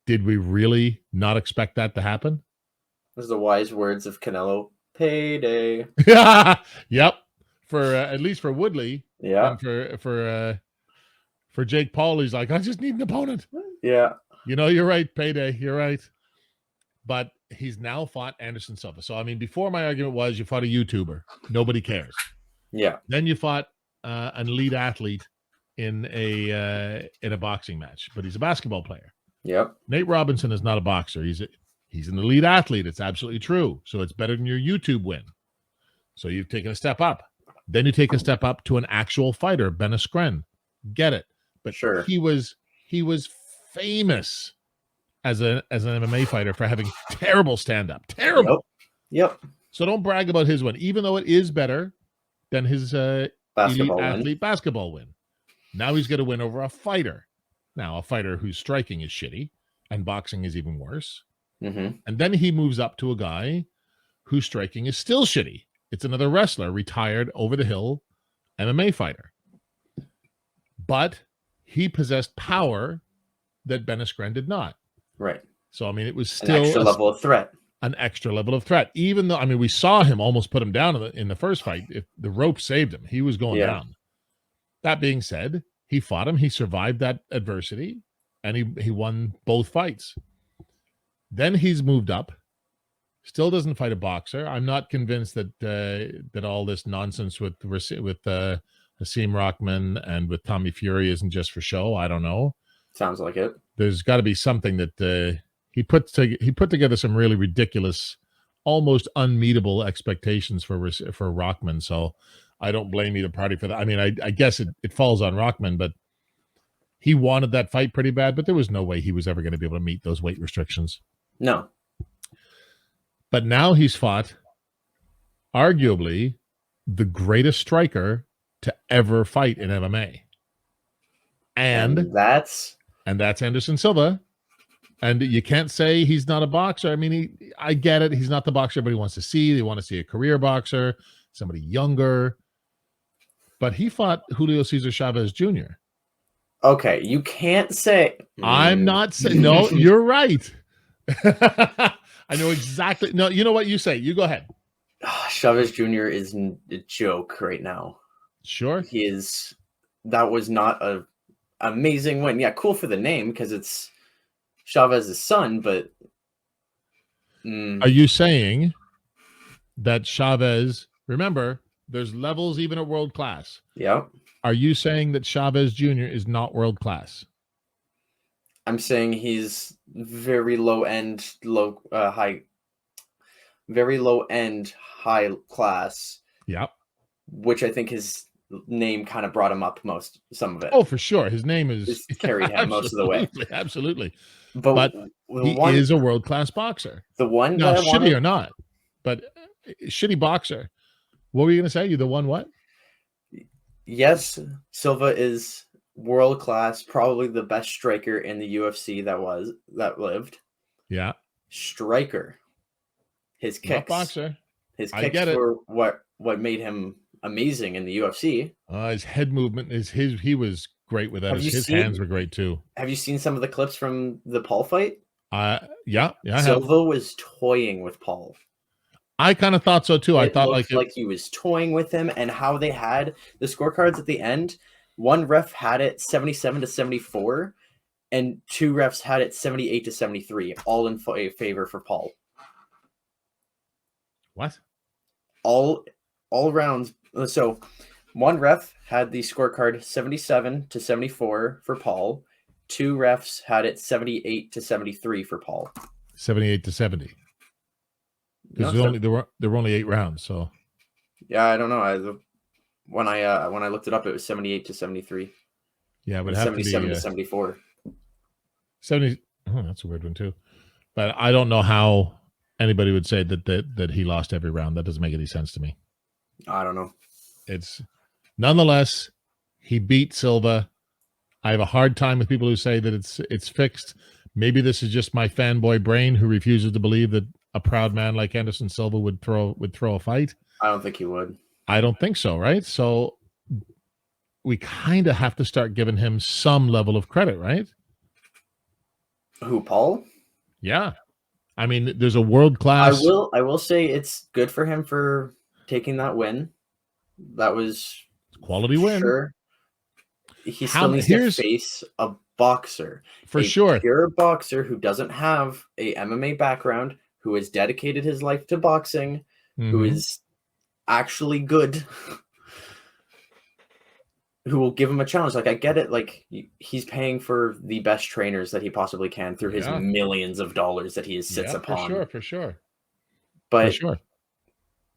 did we really not expect that to happen? Those are the wise words of Canelo. Payday. Yep. For at least for Woodley. Yeah. And for Jake Paul, he's like, I just need an opponent. Yeah. You're right. Payday. You're right. But he's now fought Anderson Silva. So, I mean, before my argument was you fought a YouTuber. Nobody cares. Yeah. Then you fought an elite athlete in a boxing match, but he's a basketball player. Yep. Nate Robinson is not a boxer. He's an elite athlete. It's absolutely true. So it's better than your YouTube win. So you've taken a step up. Then you take a step up to an actual fighter, Ben Askren. Get it. But Sure. he was famous as an MMA fighter for having terrible stand-up. Terrible. Yep. So don't brag about his win, even though it is better than his elite athlete basketball win. Now he's going to win over a fighter. Now, a fighter whose striking is shitty and boxing is even worse. Mm-hmm. And then he moves up to a guy whose striking is still shitty. It's another wrestler, retired, over-the-hill MMA fighter. But he possessed power that Ben Askren did not. Right. So, I mean, it was still an extra level of threat. An extra level of threat. Even though, I mean, we saw him almost put him down in the first fight. If the rope saved him, he was going down. That being said, he fought him. He survived that adversity, and he won both fights. Then he's moved up. Still doesn't fight a boxer. I'm not convinced that that all this nonsense with Hasim Rahman and with Tommy Fury isn't just for show. I don't know. Sounds like it. There's got to be something that he put together some really ridiculous, almost unmeetable expectations for Rahman. So I don't blame either party for that. I mean, I guess it falls on Rahman, but he wanted that fight pretty bad. But there was no way he was ever going to be able to meet those weight restrictions. No. But now he's fought arguably the greatest striker to ever fight in MMA. And that's Anderson Silva. And you can't say he's not a boxer. I mean, I get it. He's not the boxer everybody wants to see. They want to see a career boxer, somebody younger. But he fought Julio Cesar Chavez Jr. Okay, you can't say. I'm not saying. No, you're right. I know exactly. No, you know what you say. You go ahead. Chavez Jr. is a joke right now. Sure. He is. That was not a amazing win. Yeah, cool for the name because it's Chavez's son, but are you saying that Chavez, remember, there's levels even at world class. Yep. Are you saying that Chavez Jr. is not world class? I'm saying he's very low end, high class. Yep. Which I think his name kind of brought him up some of it. Oh, for sure. His name is carried him most of the way. Absolutely. But he is a world-class boxer. The one now, shitty or not, but shitty boxer. What were you going to say? You the one what? Yes, Silva is world-class, probably the best striker in the UFC that lived. Yeah. Striker. His kicks. Not boxer. His kicks were what made him amazing in the UFC. His head movement he was great with that. His hands were great too. Have you seen some of the clips from the Paul fight? Yeah. Silva was toying with Paul. I kind of thought so too. I thought like he was toying with him, and how they had the scorecards at the end. One ref had it 77-74, and two refs had it 78-73, all in favor for Paul. What? All rounds. So one ref had the scorecard 77-74 for Paul. Two refs had it 78-73 for Paul. 78-70. Because there were only 8 rounds, so yeah, I don't know. When I looked it up, it was 78-73. Yeah, but it have 77-74. 70. Oh, that's a weird one too. But I don't know how anybody would say that he lost every round. That doesn't make any sense to me. I don't know. It's nonetheless he beat Silva. I have a hard time with people who say that it's fixed. Maybe this is just my fanboy brain who refuses to believe that a proud man like Anderson Silva would throw a fight. I don't think he would. I don't think so, right? So we kind of have to start giving him some level of credit, right? Who, Paul? Yeah. I mean, there's a world-class... I will say it's good for him for taking that win. That was... quality win. Sure. He still needs to face a boxer. For sure. Pure boxer who doesn't have a MMA background, who has dedicated his life to boxing, who is actually good, who will give him a challenge. Like, I get it. Like, he's paying for the best trainers that he possibly can through his millions of dollars that he sits upon. For sure. But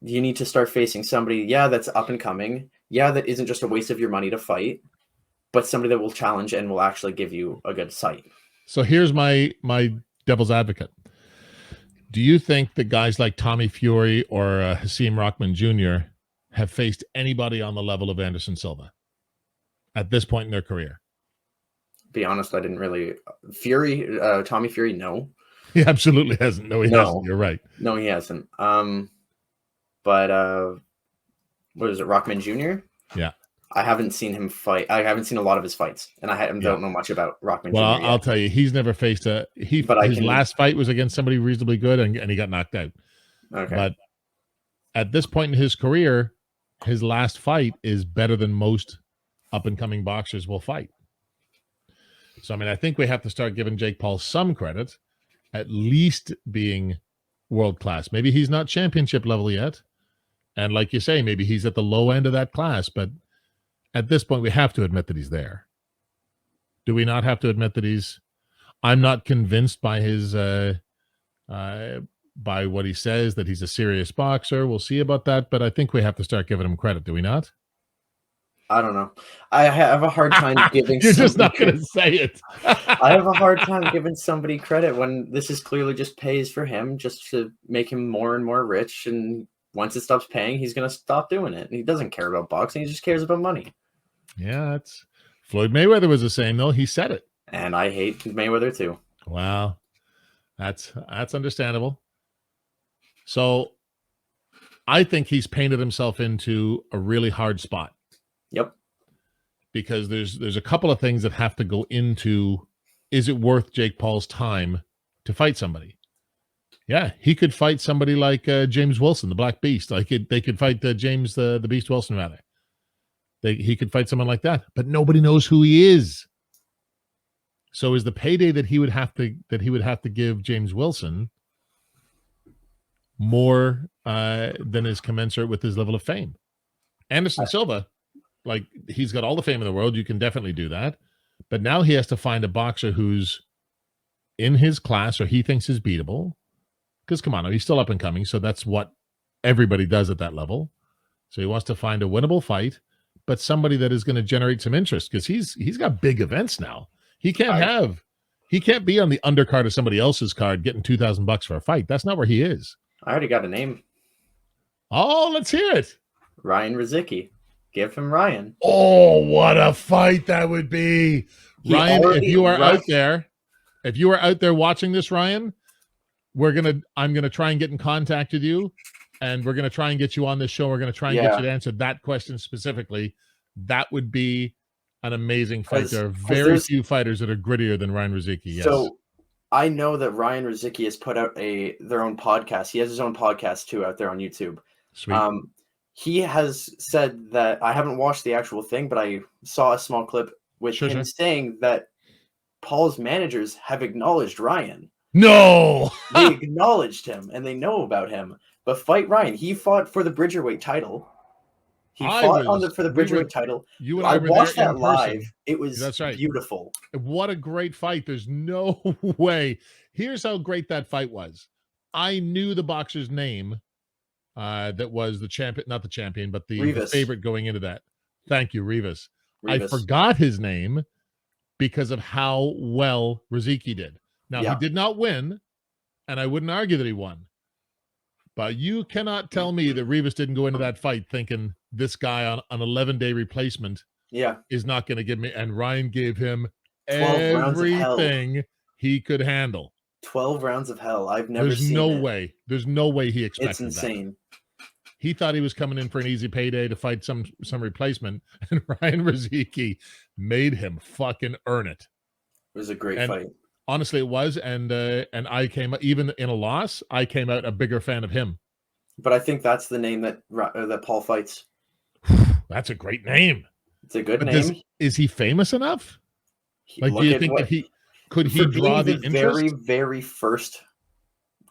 you need to start facing somebody, that's up and coming. Yeah, that isn't just a waste of your money to fight, but somebody that will challenge and will actually give you a good sight. So here's my devil's advocate. Do you think that guys like Tommy Fury or Hakeem Rockman Jr. have faced anybody on the level of Anderson Silva at this point in their career? Be honest, I didn't really. Tommy Fury, no. He absolutely hasn't. No, he hasn't. You're right. No, he hasn't. But what is it, Rockman Jr.? Yeah. I haven't seen him fight. I haven't seen a lot of his fights, and I don't know much about Rockman Jr. Well, I'll tell you, he's never faced his last fight was against somebody reasonably good, and he got knocked out. Okay. But at this point in his career, his last fight is better than most up-and-coming boxers will fight. So, I mean, I think we have to start giving Jake Paul some credit, at least being world-class. Maybe he's not championship level yet, and like you say, maybe he's at the low end of that class, but at this point, we have to admit that he's there. Do we not have to admit that I'm not convinced by his, by what he says, that he's a serious boxer. We'll see about that, but I think we have to start giving him credit. Do we not? I don't know. I have a hard time giving. You're just not going to say it. I have a hard time giving somebody credit when this is clearly just pays for him, just to make him more and more rich. And once it stops paying, he's going to stop doing it. And he doesn't care about boxing. He just cares about money. Yeah, it's Floyd Mayweather was the same, though. He said it. And I hate Mayweather too. Wow. That's understandable. So I think he's painted himself into a really hard spot. Yep. Because there's a couple of things that have to go into, is it worth Jake Paul's time to fight somebody? Yeah, he could fight somebody like James Wilson, the Black Beast. Like they could fight James the Beast Wilson, rather. He could fight someone like that, but nobody knows who he is. So is the payday that he would have to give James Wilson more than is commensurate with his level of fame? Anderson Silva, like, he's got all the fame in the world. You can definitely do that, but now he has to find a boxer who's in his class or he thinks is beatable. Because come on, he's still up and coming, so that's what everybody does at that level. So he wants to find a winnable fight, but somebody that is going to generate some interest, because he's got big events now. He can't be on the undercard of somebody else's card getting $2,000 for a fight. That's not where he is. I already got a name. Oh, let's hear it. Ryan Rizicki. Give him Ryan. Oh, what a fight that would be. Ryan, if you are out there watching this, Ryan, I'm gonna try and get in contact with you, and we're gonna try and get you on this show. We're gonna try and get you to answer that question specifically. That would be an amazing fight. There are very few fighters that are grittier than Ryan Rizicki. Yes. So I know that Ryan Rizicki has put out their own podcast. He has his own podcast too out there on YouTube. Sweet. He has said that, I haven't watched the actual thing, but I saw a small clip with him saying that Paul's managers have acknowledged Ryan. No, they acknowledged him and they know about him. But fight Ryan. He fought for the Bridgerweight title. He fought for the Bridgerweight title. You and I watched that live. It was beautiful. What a great fight. There's no way. Here's how great that fight was. I knew the boxer's name. That was the champion, not the champion, but the favorite going into that. Thank you, Rivas. I forgot his name because of how well Rizicki did. Now, he did not win, and I wouldn't argue that he won. But you cannot tell me that Rivas didn't go into that fight thinking this guy on an 11-day replacement is not going to give me. And Ryan gave him everything he could handle. 12 rounds of hell. I've never seen it. There's no way he expected that. It's insane. He thought he was coming in for an easy payday to fight some replacement, and Ryan Rizicki made him fucking earn it. It was a great fight. Honestly, it was, and I came, even in a loss, I came out a bigger fan of him. But I think that's the name that Paul fights. That's a great name. It's a good name. Is he famous enough? Like, do you think that could he draw the interest? Very, very first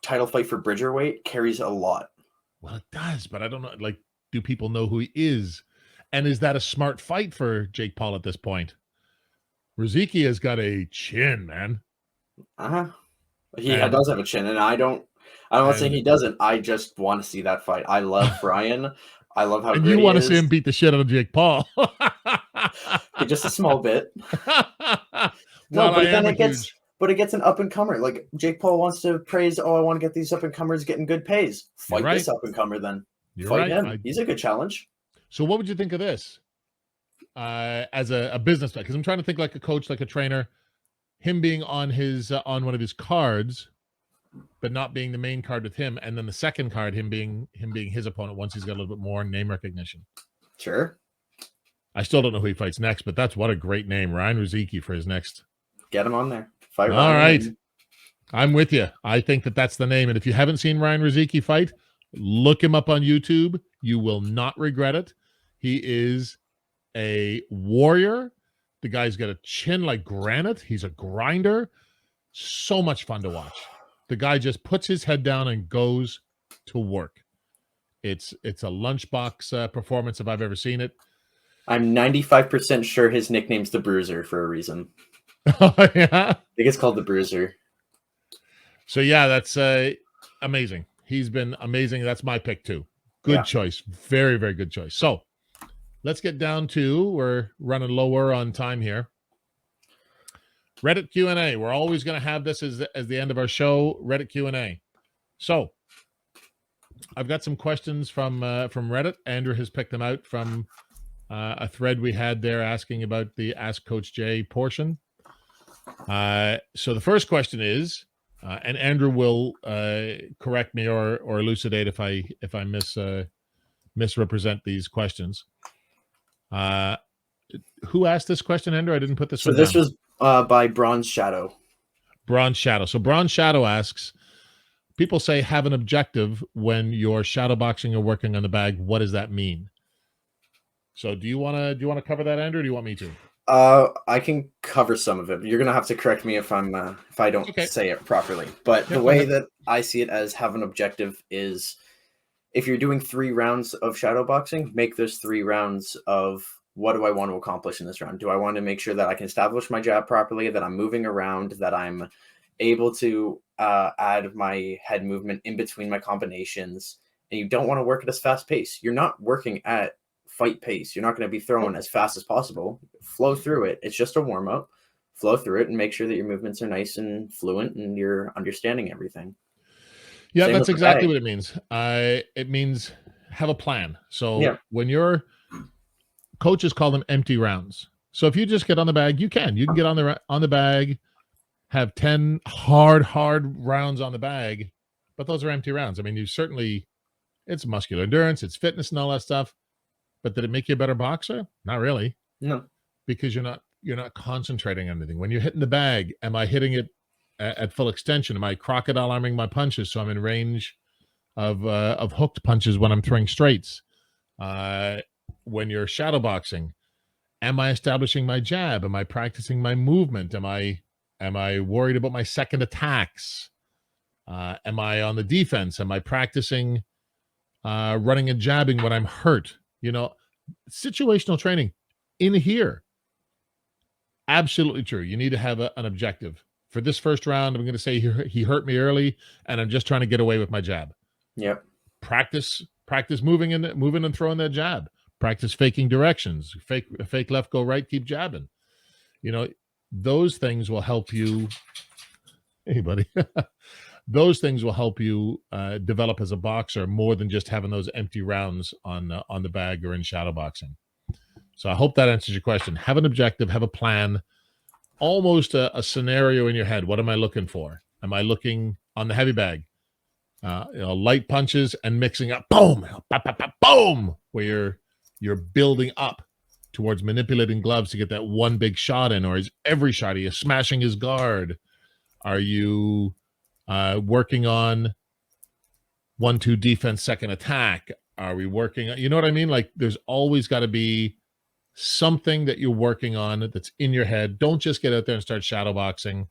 title fight for Bridgerweight carries a lot. Well, it does, but I don't know. Like, do people know who he is? And is that a smart fight for Jake Paul at this point? Riziki has got a chin, man. He does have a chin, and I'm not saying he doesn't. I just want to see that fight. I love Brian. I love how and great you he want to is. see him beat the shit out of Jake Paul. Just a small bit. Well, but then it gets an up and comer. Like Jake Paul wants to praise. Oh, I want to get these up and comers getting good pays. Fight this up and comer, then fight him. He's a good challenge. So, what would you think of this as a business guy? Because I'm trying to think like a coach, like a trainer. Him being on his on one of his cards, but not being the main card with him, and then the second card, him being his opponent once he's got a little bit more name recognition. Sure. I still don't know who he fights next, but that's what a great name, Ryan Riziki, for his next. Get him on there. Fight Ryan. All right. I'm with you. I think that's the name. And if you haven't seen Ryan Riziki fight, look him up on YouTube. You will not regret it. He is a warrior. The guy's got a chin like granite. He's a grinder. So much fun to watch. The guy just puts his head down and goes to work. It's a lunchbox performance if I've ever seen it. I'm 95% sure his nickname's the Bruiser for a reason. Oh, yeah? I think it's called the Bruiser. So, yeah, that's amazing. He's been amazing. That's my pick, too. Good choice. Very, very good choice. So, let's get down to, we're running lower on time here. Reddit Q&A. We're always going to have this as the end of our show, Reddit Q&A. So, I've got some questions from Reddit. Andrew has picked them out from a thread we had there asking about the Ask Coach Jay portion. So the first question is, and Andrew will correct me or elucidate if I misrepresent these questions. Who asked this question, Andrew? I didn't put this one down. So this was by Bronze Shadow. Bronze Shadow. So Bronze Shadow asks, people say have an objective when you're shadowboxing or working on the bag. What does that mean? So do you want to cover that, Andrew, or do you want me to? I can cover some of it. You're gonna have to correct me if I don't say it properly. But the way that I see it as have an objective is, if you're doing 3 rounds of shadowboxing, make those 3 rounds of what do I want to accomplish in this round? Do I want to make sure that I can establish my jab properly, that I'm moving around, that I'm able to add my head movement in between my combinations? And you don't want to work at a fast pace. You're not working at fight pace. You're not going to be throwing as fast as possible. Flow through it. It's just a warm up. Flow through it and make sure that your movements are nice and fluent and you're understanding everything. Yeah, that's exactly what it means. It means have a plan. So when your coaches call them empty rounds. So if you just get on the bag, you can get on the bag, have 10 hard rounds on the bag, but those are empty rounds. I mean, it's muscular endurance, it's fitness and all that stuff. But did it make you a better boxer? Not really. No, because you're not concentrating on anything. When you're hitting the bag, am I hitting it at full extension? Am I crocodile arming my punches so I'm in range of hooked punches when I'm throwing straights? When you're shadowboxing, am I establishing my jab? Am I practicing my movement? Am I worried about my second attacks? Am I on the defense? Am I practicing running and jabbing when I'm hurt? Situational training in here. Absolutely true. You need to have an objective. For this first round, I'm going to say he hurt me early, and I'm just trying to get away with my jab. Yep. Practice moving and throwing that jab. Practice faking directions. Fake left, go right, keep jabbing. Those things will help you. Hey, buddy. Those things will help you develop as a boxer more than just having those empty rounds on the bag or in shadowboxing. So I hope that answers your question. Have an objective, have a plan, almost a scenario in your head. What am I looking for? Am I looking on the heavy bag? Light punches and mixing up, boom, boom, where you're building up towards manipulating gloves to get that one big shot in, or is every shot, are you smashing his guard? Are you working on 1-2 defense, second attack? Are we working on, you know what I mean? Like there's always got to be something that you're working on that's in your head. Don't just get out there and start shadowboxing.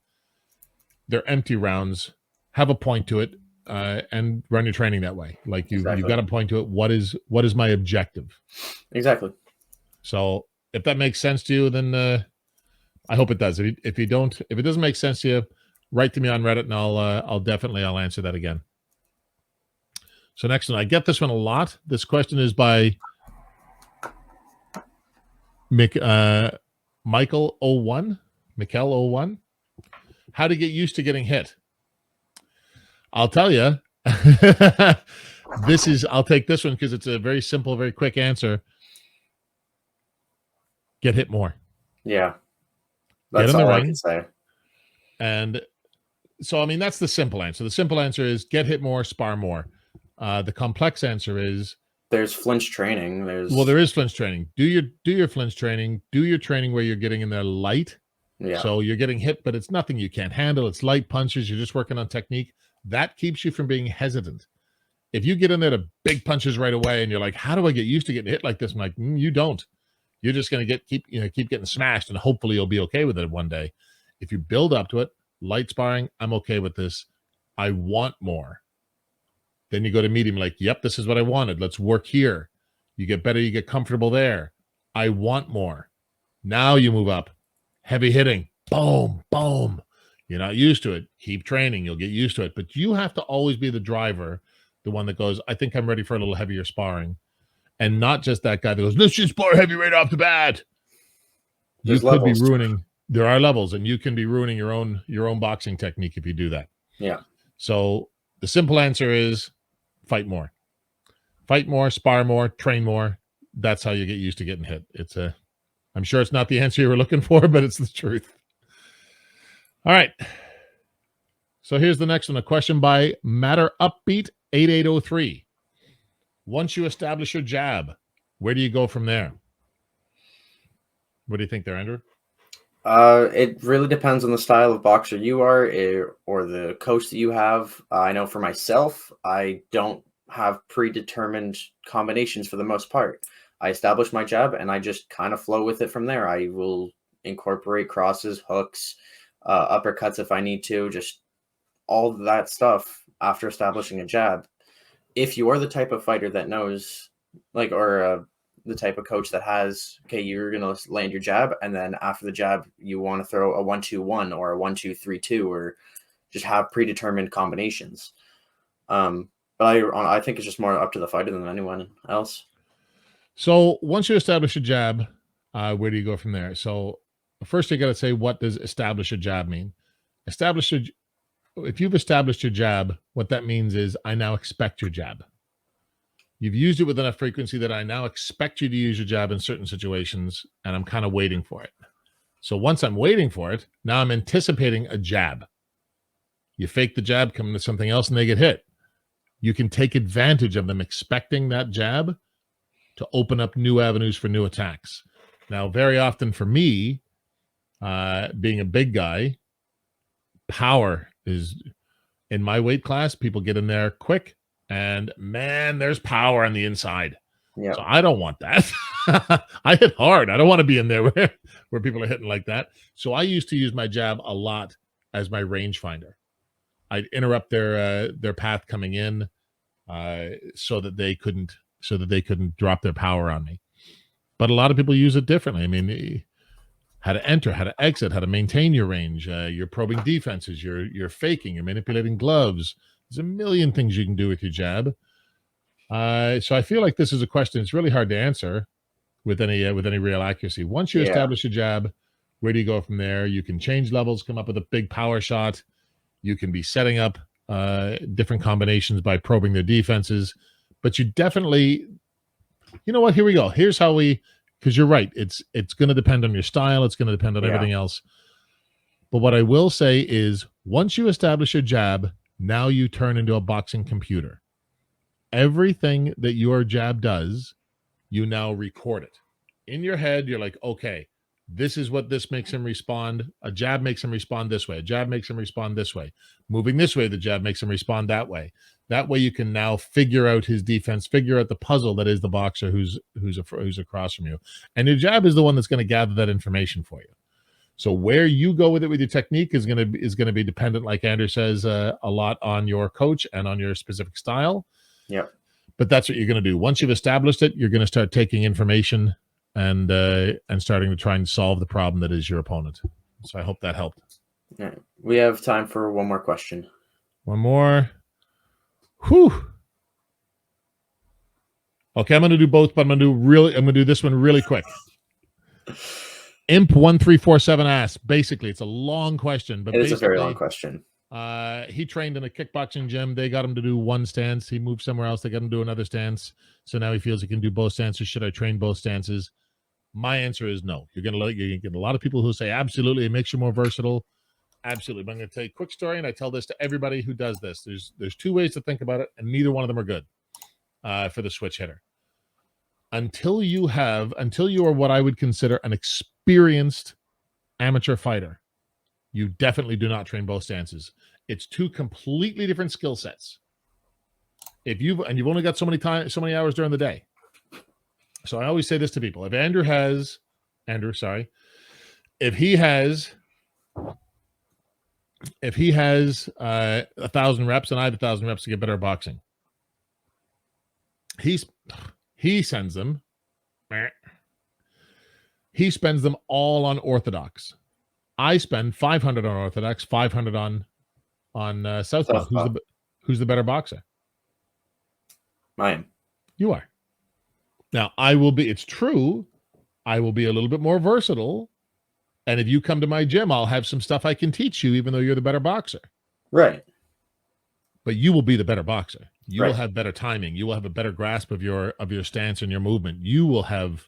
They're empty rounds. Have a point to it and run your training that way. Like you've got to point to it. What is my objective? Exactly. So if that makes sense to you, then I hope it does. If it doesn't make sense to you, write to me on Reddit, and I'll answer that again. So next one, I get this one a lot. This question is by Michael01. Mikkel01. How to get used to getting hit? I'll tell you. I'll take this one because it's a very simple, very quick answer. Get hit more. Yeah. That's all I can say. And so, I mean, that's the simple answer. The simple answer is get hit more, spar more. The complex answer is there's flinch training. There is flinch training. Do your flinch training. Do your training where you're getting in there light. Yeah. So you're getting hit, but it's nothing you can't handle. It's light punches. You're just working on technique. That keeps you from being hesitant. If you get in there to big punches right away and you're like, how do I get used to getting hit like this? I'm like, you don't. You're just going to keep getting smashed, and hopefully you'll be okay with it one day. If you build up to it, light sparring, I'm okay with this. I want more. Then you go to medium, like, yep, this is what I wanted. Let's work here. You get better, you get comfortable there. I want more. Now you move up. Heavy hitting. Boom, boom. You're not used to it. Keep training. You'll get used to it. But you have to always be the driver, the one that goes, I think I'm ready for a little heavier sparring. And not just that guy that goes, let's just spar heavy right off the bat. You could be ruining. There are levels, and you can be ruining your own boxing technique if you do that. Yeah. So the simple answer is fight more. Fight more, spar more, train more. That's how you get used to getting hit. I'm sure it's not the answer you were looking for, but it's the truth. All right. So here's the next one. A question by Matter Upbeat 8803. Once you establish your jab, where do you go from there? What do you think there, Andrew? It really depends on the style of boxer you are or the coach that you have. I know for myself, I don't have predetermined combinations for the most part. I establish my jab and I just kind of flow with it from there. I will incorporate crosses, hooks, uppercuts if I need to, just all that stuff after establishing a jab. If you are the type of fighter that knows, the type of coach that has, okay, you're going to land your jab, and then after the jab, you want to throw a 1-2-1 or a 1-2-3-2, or just have predetermined combinations. But I think it's just more up to the fighter than anyone else. So once you establish a jab, where do you go from there? So first you got to say, what does establish a jab mean? If you've established your jab, what that means is I now expect your jab. You've used it with enough frequency that I now expect you to use your jab in certain situations, and I'm kind of waiting for it. So once I'm waiting for it, now I'm anticipating a jab. You fake the jab, come into something else, and they get hit. You can take advantage of them expecting that jab to open up new avenues for new attacks. Now, very often for me, being a big guy, power is in my weight class. People get in there quick, and man, there's power on the inside. Yeah. So I don't want that. I hit hard. I don't want to be in there where people are hitting like that. So I used to use my jab a lot as my rangefinder. I'd interrupt their path coming in, so that they couldn't drop their power on me. But a lot of people use it differently. I mean, how to enter, how to exit, how to maintain your range. You're probing defenses. You're faking. You're manipulating gloves. There's a million things you can do with your jab. So I feel like this is a question it's really hard to answer with any real accuracy. Once you establish a jab, where do you go from there? You can change levels, come up with a big power shot. You can be setting up different combinations by probing their defenses. But you definitely, you know what? Here we go. Here's how because you're right. It's going to depend on your style. It's going to depend on everything else. But what I will say is once you establish a jab, now you turn into a boxing computer. Everything that your jab does, you now record it. In your head, you're like, okay, this is what this makes him respond. A jab makes him respond this way. A jab makes him respond this way. Moving this way, the jab makes him respond that way. That way you can now figure out his defense, figure out the puzzle that is the boxer who's across from you. And your jab is the one that's going to gather that information for you. So where you go with it with your technique is going to be dependent, like Andrew says, a lot on your coach and on your specific style. Yeah. But that's what you're going to do. Once you've established it, you're going to start taking information and starting to try and solve the problem that is your opponent. So I hope that helped. All right. We have time for one more question. One more. Whew. Okay, I'm going to do both, but I'm going to do this one really quick. Imp1347 asks, basically, it's a long question, but it is a very long question. He trained in a kickboxing gym. They got him to do one stance. He moved somewhere else. They got him to do another stance. So now he feels he can do both stances. Should I train both stances? My answer is no. You're going to get a lot of people who say, absolutely, it makes you more versatile. Absolutely. But I'm going to tell you a quick story, and I tell this to everybody who does this. There's two ways to think about it, and neither one of them are good for the switch hitter. Until you are what I would consider an experienced amateur fighter, you definitely do not train both stances. It's two completely different skill sets. You've only got so many hours during the day. So I always say this to people. If Andrew has 1,000 reps and I have 1,000 reps to get better at boxing, he sends them. He spends them all on orthodox. I spend 500 on orthodox, 500 on southpaw. Who's the better boxer? I am. You are. Now it's true. I will be a little bit more versatile. And if you come to my gym, I'll have some stuff I can teach you, even though you're the better boxer. Right. But you will be the better boxer. You will have better timing. You will have a better grasp of your stance and your movement. You will have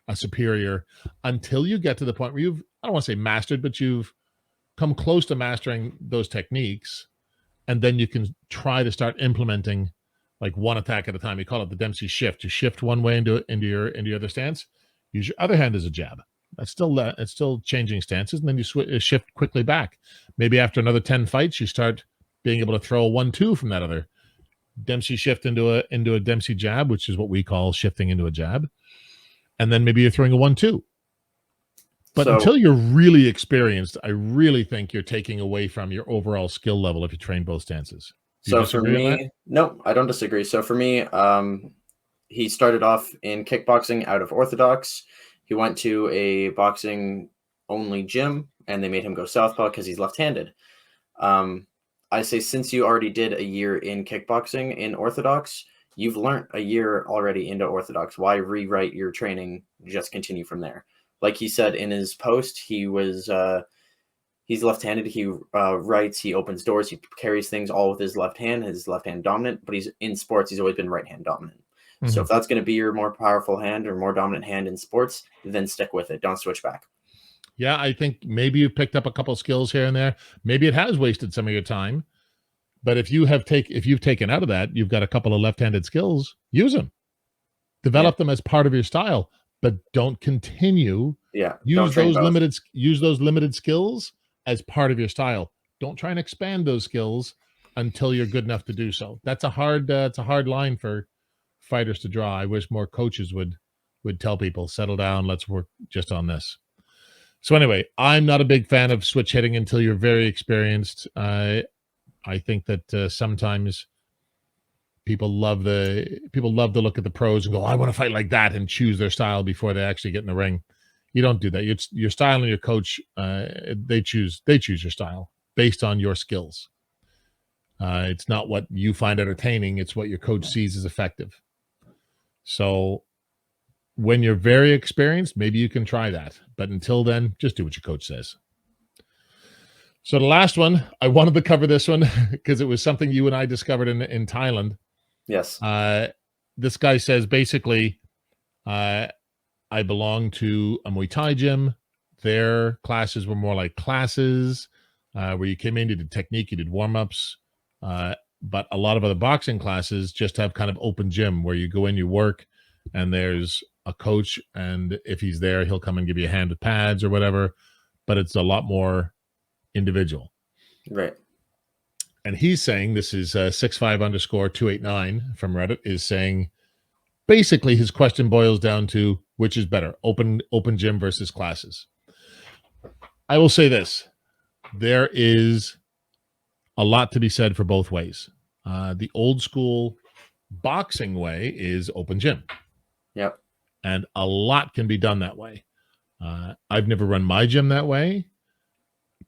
a superior until you get to the point where I don't want to say mastered, but you've come close to mastering those techniques. And then you can try to start implementing like one attack at a time. You call it the Dempsey shift. You shift one way into your other stance. Use your other hand as a jab. It's still changing stances, and then you shift quickly back. Maybe after another 10 fights, you start being able to throw a 1-2 from that other Dempsey shift into a Dempsey jab, which is what we call shifting into a jab. And then maybe you're throwing a 1-2. But until you're really experienced, I really think you're taking away from your overall skill level if you train both stances. So for me, no, I don't disagree. So for me, he started off in kickboxing out of orthodox. He went to a boxing only gym, and they made him go southpaw because he's left-handed. I say, since you already did a year in kickboxing in orthodox, you've learned a year already into orthodox. Why rewrite your training? Just continue from there. Like he said in his post, he's left-handed. He writes, he opens doors, he carries things all with his left hand dominant, but he's in sports, he's always been right-hand dominant. Mm-hmm. So if that's going to be your more powerful hand or more dominant hand in sports, then stick with it. Don't switch back. Yeah, I think maybe you've picked up a couple skills here and there. Maybe it has wasted some of your time. But if you've taken out of that, you've got a couple of left-handed skills, use them. Develop them as part of your style, but don't continue. Yeah. Use those limited skills as part of your style. Don't try and expand those skills until you're good enough to do so. That's a hard line for fighters to draw. I wish more coaches would tell people, settle down, let's work just on this. So anyway, I'm not a big fan of switch hitting until you're very experienced. I think that sometimes people love to look at the pros and go, I want to fight like that, and choose their style before they actually get in the ring. You don't do that. It's your style and your coach. They choose your style based on your skills. It's not what you find entertaining. It's what your coach sees as effective. So when you're very experienced, maybe you can try that. But until then, just do what your coach says. So the last one, I wanted to cover this one because it was something you and I discovered in Thailand. Yes. This guy says, basically, I belong to a Muay Thai gym. Their classes were more like classes where you came in, you did technique, you did warm-ups. But a lot of other boxing classes just have kind of open gym where you go in, you work, and there's a coach, and if he's there, he'll come and give you a hand with pads or whatever. But it's a lot more individual. Right. And he's saying, this is 65_289 from Reddit, is saying, basically his question boils down to which is better, open gym versus classes. I will say this. There is a lot to be said for both ways. The old school boxing way is open gym. Yep. and a lot can be done that way. I've never run my gym that way,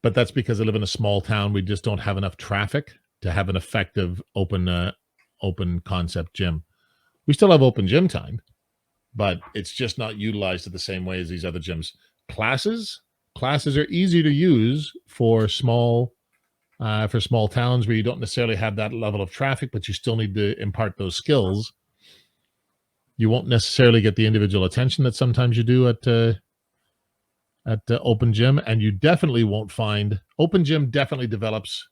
but that's because I live in a small town. We just don't have enough traffic to have an effective open concept gym. We still have open gym time, but it's just not utilized the same way as these other gyms. Classes are easy to use for small towns where you don't necessarily have that level of traffic, but you still need to impart those skills. You won't necessarily get the individual attention that sometimes you do at the open gym, and you definitely won't find open gym definitely develops.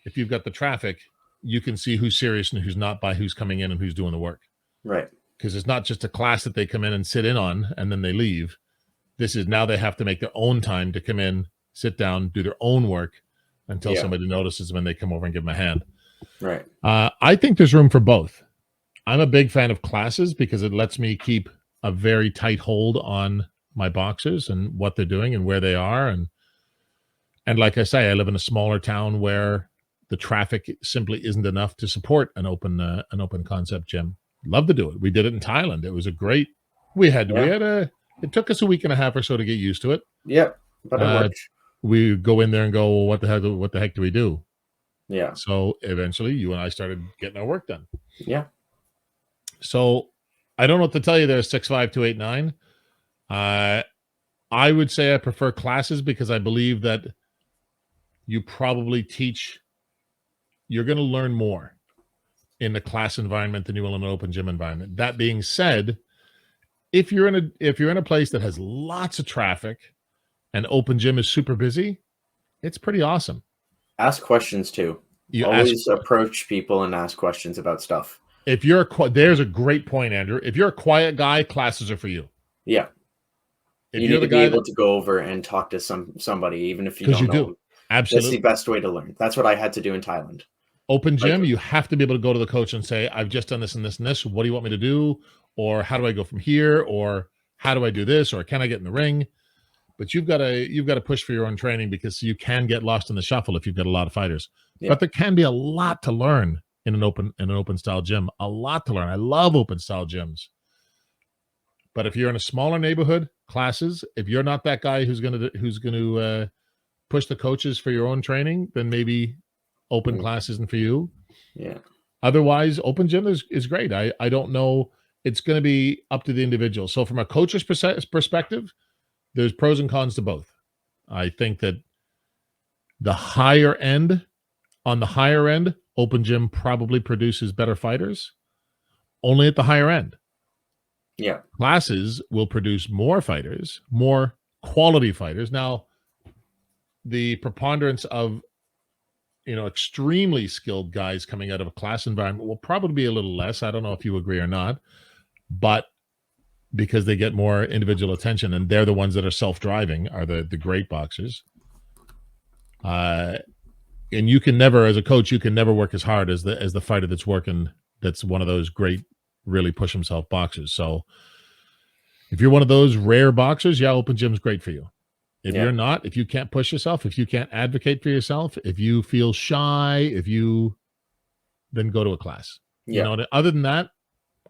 If you've got the traffic, you can see who's serious and who's not by who's coming in and who's doing the work. Right. Because it's not just a class that they come in and sit in on and then they leave. This is now they have to make their own time to come in, sit down, do their own work until somebody notices when they come over and give them a hand. Right. I think there's room for both. I'm a big fan of classes because it lets me keep a very tight hold on my boxers and what they're doing and where they are. And like I say, I live in a smaller town where the traffic simply isn't enough to support an open concept gym. Love to do it. We did it in Thailand. It was a great, it took us a week and a half or so to get used to it. Yep. But it worked. We go in there and go, well, what the heck do we do? Yeah. So eventually you and I started getting our work done. Yeah. So I don't know what to tell you there, 65289. I would say I prefer classes because I believe that you probably you're going to learn more in the class environment than you will in an open gym environment. That being said, if you're in a place that has lots of traffic and open gym is super busy, it's pretty awesome. Ask questions too. Always approach people and ask questions about stuff. If you're there's a great point, Andrew. If you're a quiet guy, classes are for you. Yeah. You need to be able to go over and talk to somebody, even if you don't know them. Absolutely. That's the best way to learn. That's what I had to do in Thailand. Open gym, you have to be able to go to the coach and say, I've just done this and this and this. What do you want me to do? Or how do I go from here? Or how do I do this? Or can I get in the ring? But you've got to push for your own training because you can get lost in the shuffle if you've got a lot of fighters. Yeah. But there can be a lot to learn in an open style gym. A lot to learn. I love open style gyms. But if you're in a smaller neighborhood, classes, if you're not that guy who's going to push the coaches for your own training, then maybe open class isn't for you. Yeah. Otherwise, open gym is great. I don't know. It's going to be up to the individual. So from a coach's perspective, there's pros and cons to both. I think that on the higher end, open gym probably produces better fighters, only at the higher end. Yeah. Classes will produce more fighters, more quality fighters. Now, the preponderance of extremely skilled guys coming out of a class environment will probably be a little less. I don't know if you agree or not, but because they get more individual attention and they're the ones that are self-driving are the great boxers. And you can never, as a coach, you can never work as hard as the fighter that's one of those great, really push himself boxers. So if you're one of those rare boxers, open gym's great for you. If you're not, if you can't push yourself, if you can't advocate for yourself, if you feel shy, then go to a class. Yeah. Other than that,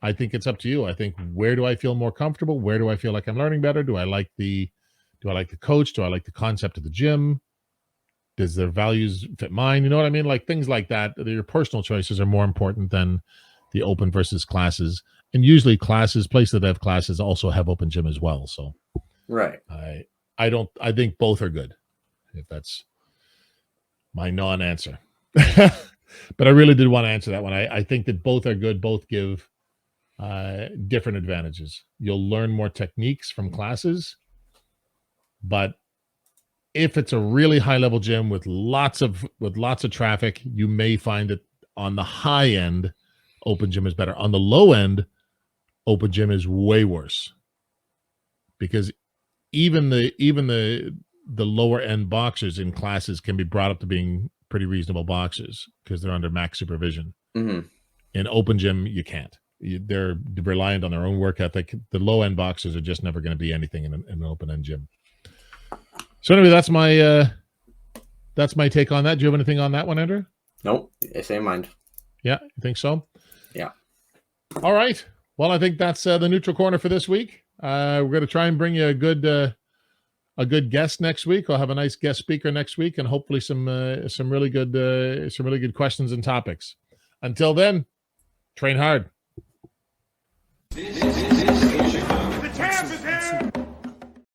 I think it's up to you. I think, where do I feel more comfortable? Where do I feel like I'm learning better? Do I like the coach? Do I like the concept of the gym? Does their values fit mine? You know what I mean? Like things like that. Your personal choices are more important than the open versus classes. And usually places that have classes also have open gym as well. So right. I think both are good, if that's my non-answer. But I really did want to answer that one. I think that both are good. Both give different advantages. You'll learn more techniques from classes, but if it's a really high level gym with lots of traffic, you may find that on the high end, open gym is better. On the low end, open gym is way worse, because even the lower end boxers in classes can be brought up to being pretty reasonable boxers because they're under max supervision. Mm-hmm. In open gym, you can't. They're reliant on their own work ethic. The low end boxers are just never going to be anything in an open end gym. So anyway, that's my take on that. Do you have anything on that one, Andrew? Nope. Same mind. Yeah, you think so? Yeah. All right. Well, I think that's the neutral corner for this week. We're going to try and bring you a good guest next week. I'll have a nice guest speaker next week, and hopefully some really good questions and topics. Until then, train hard.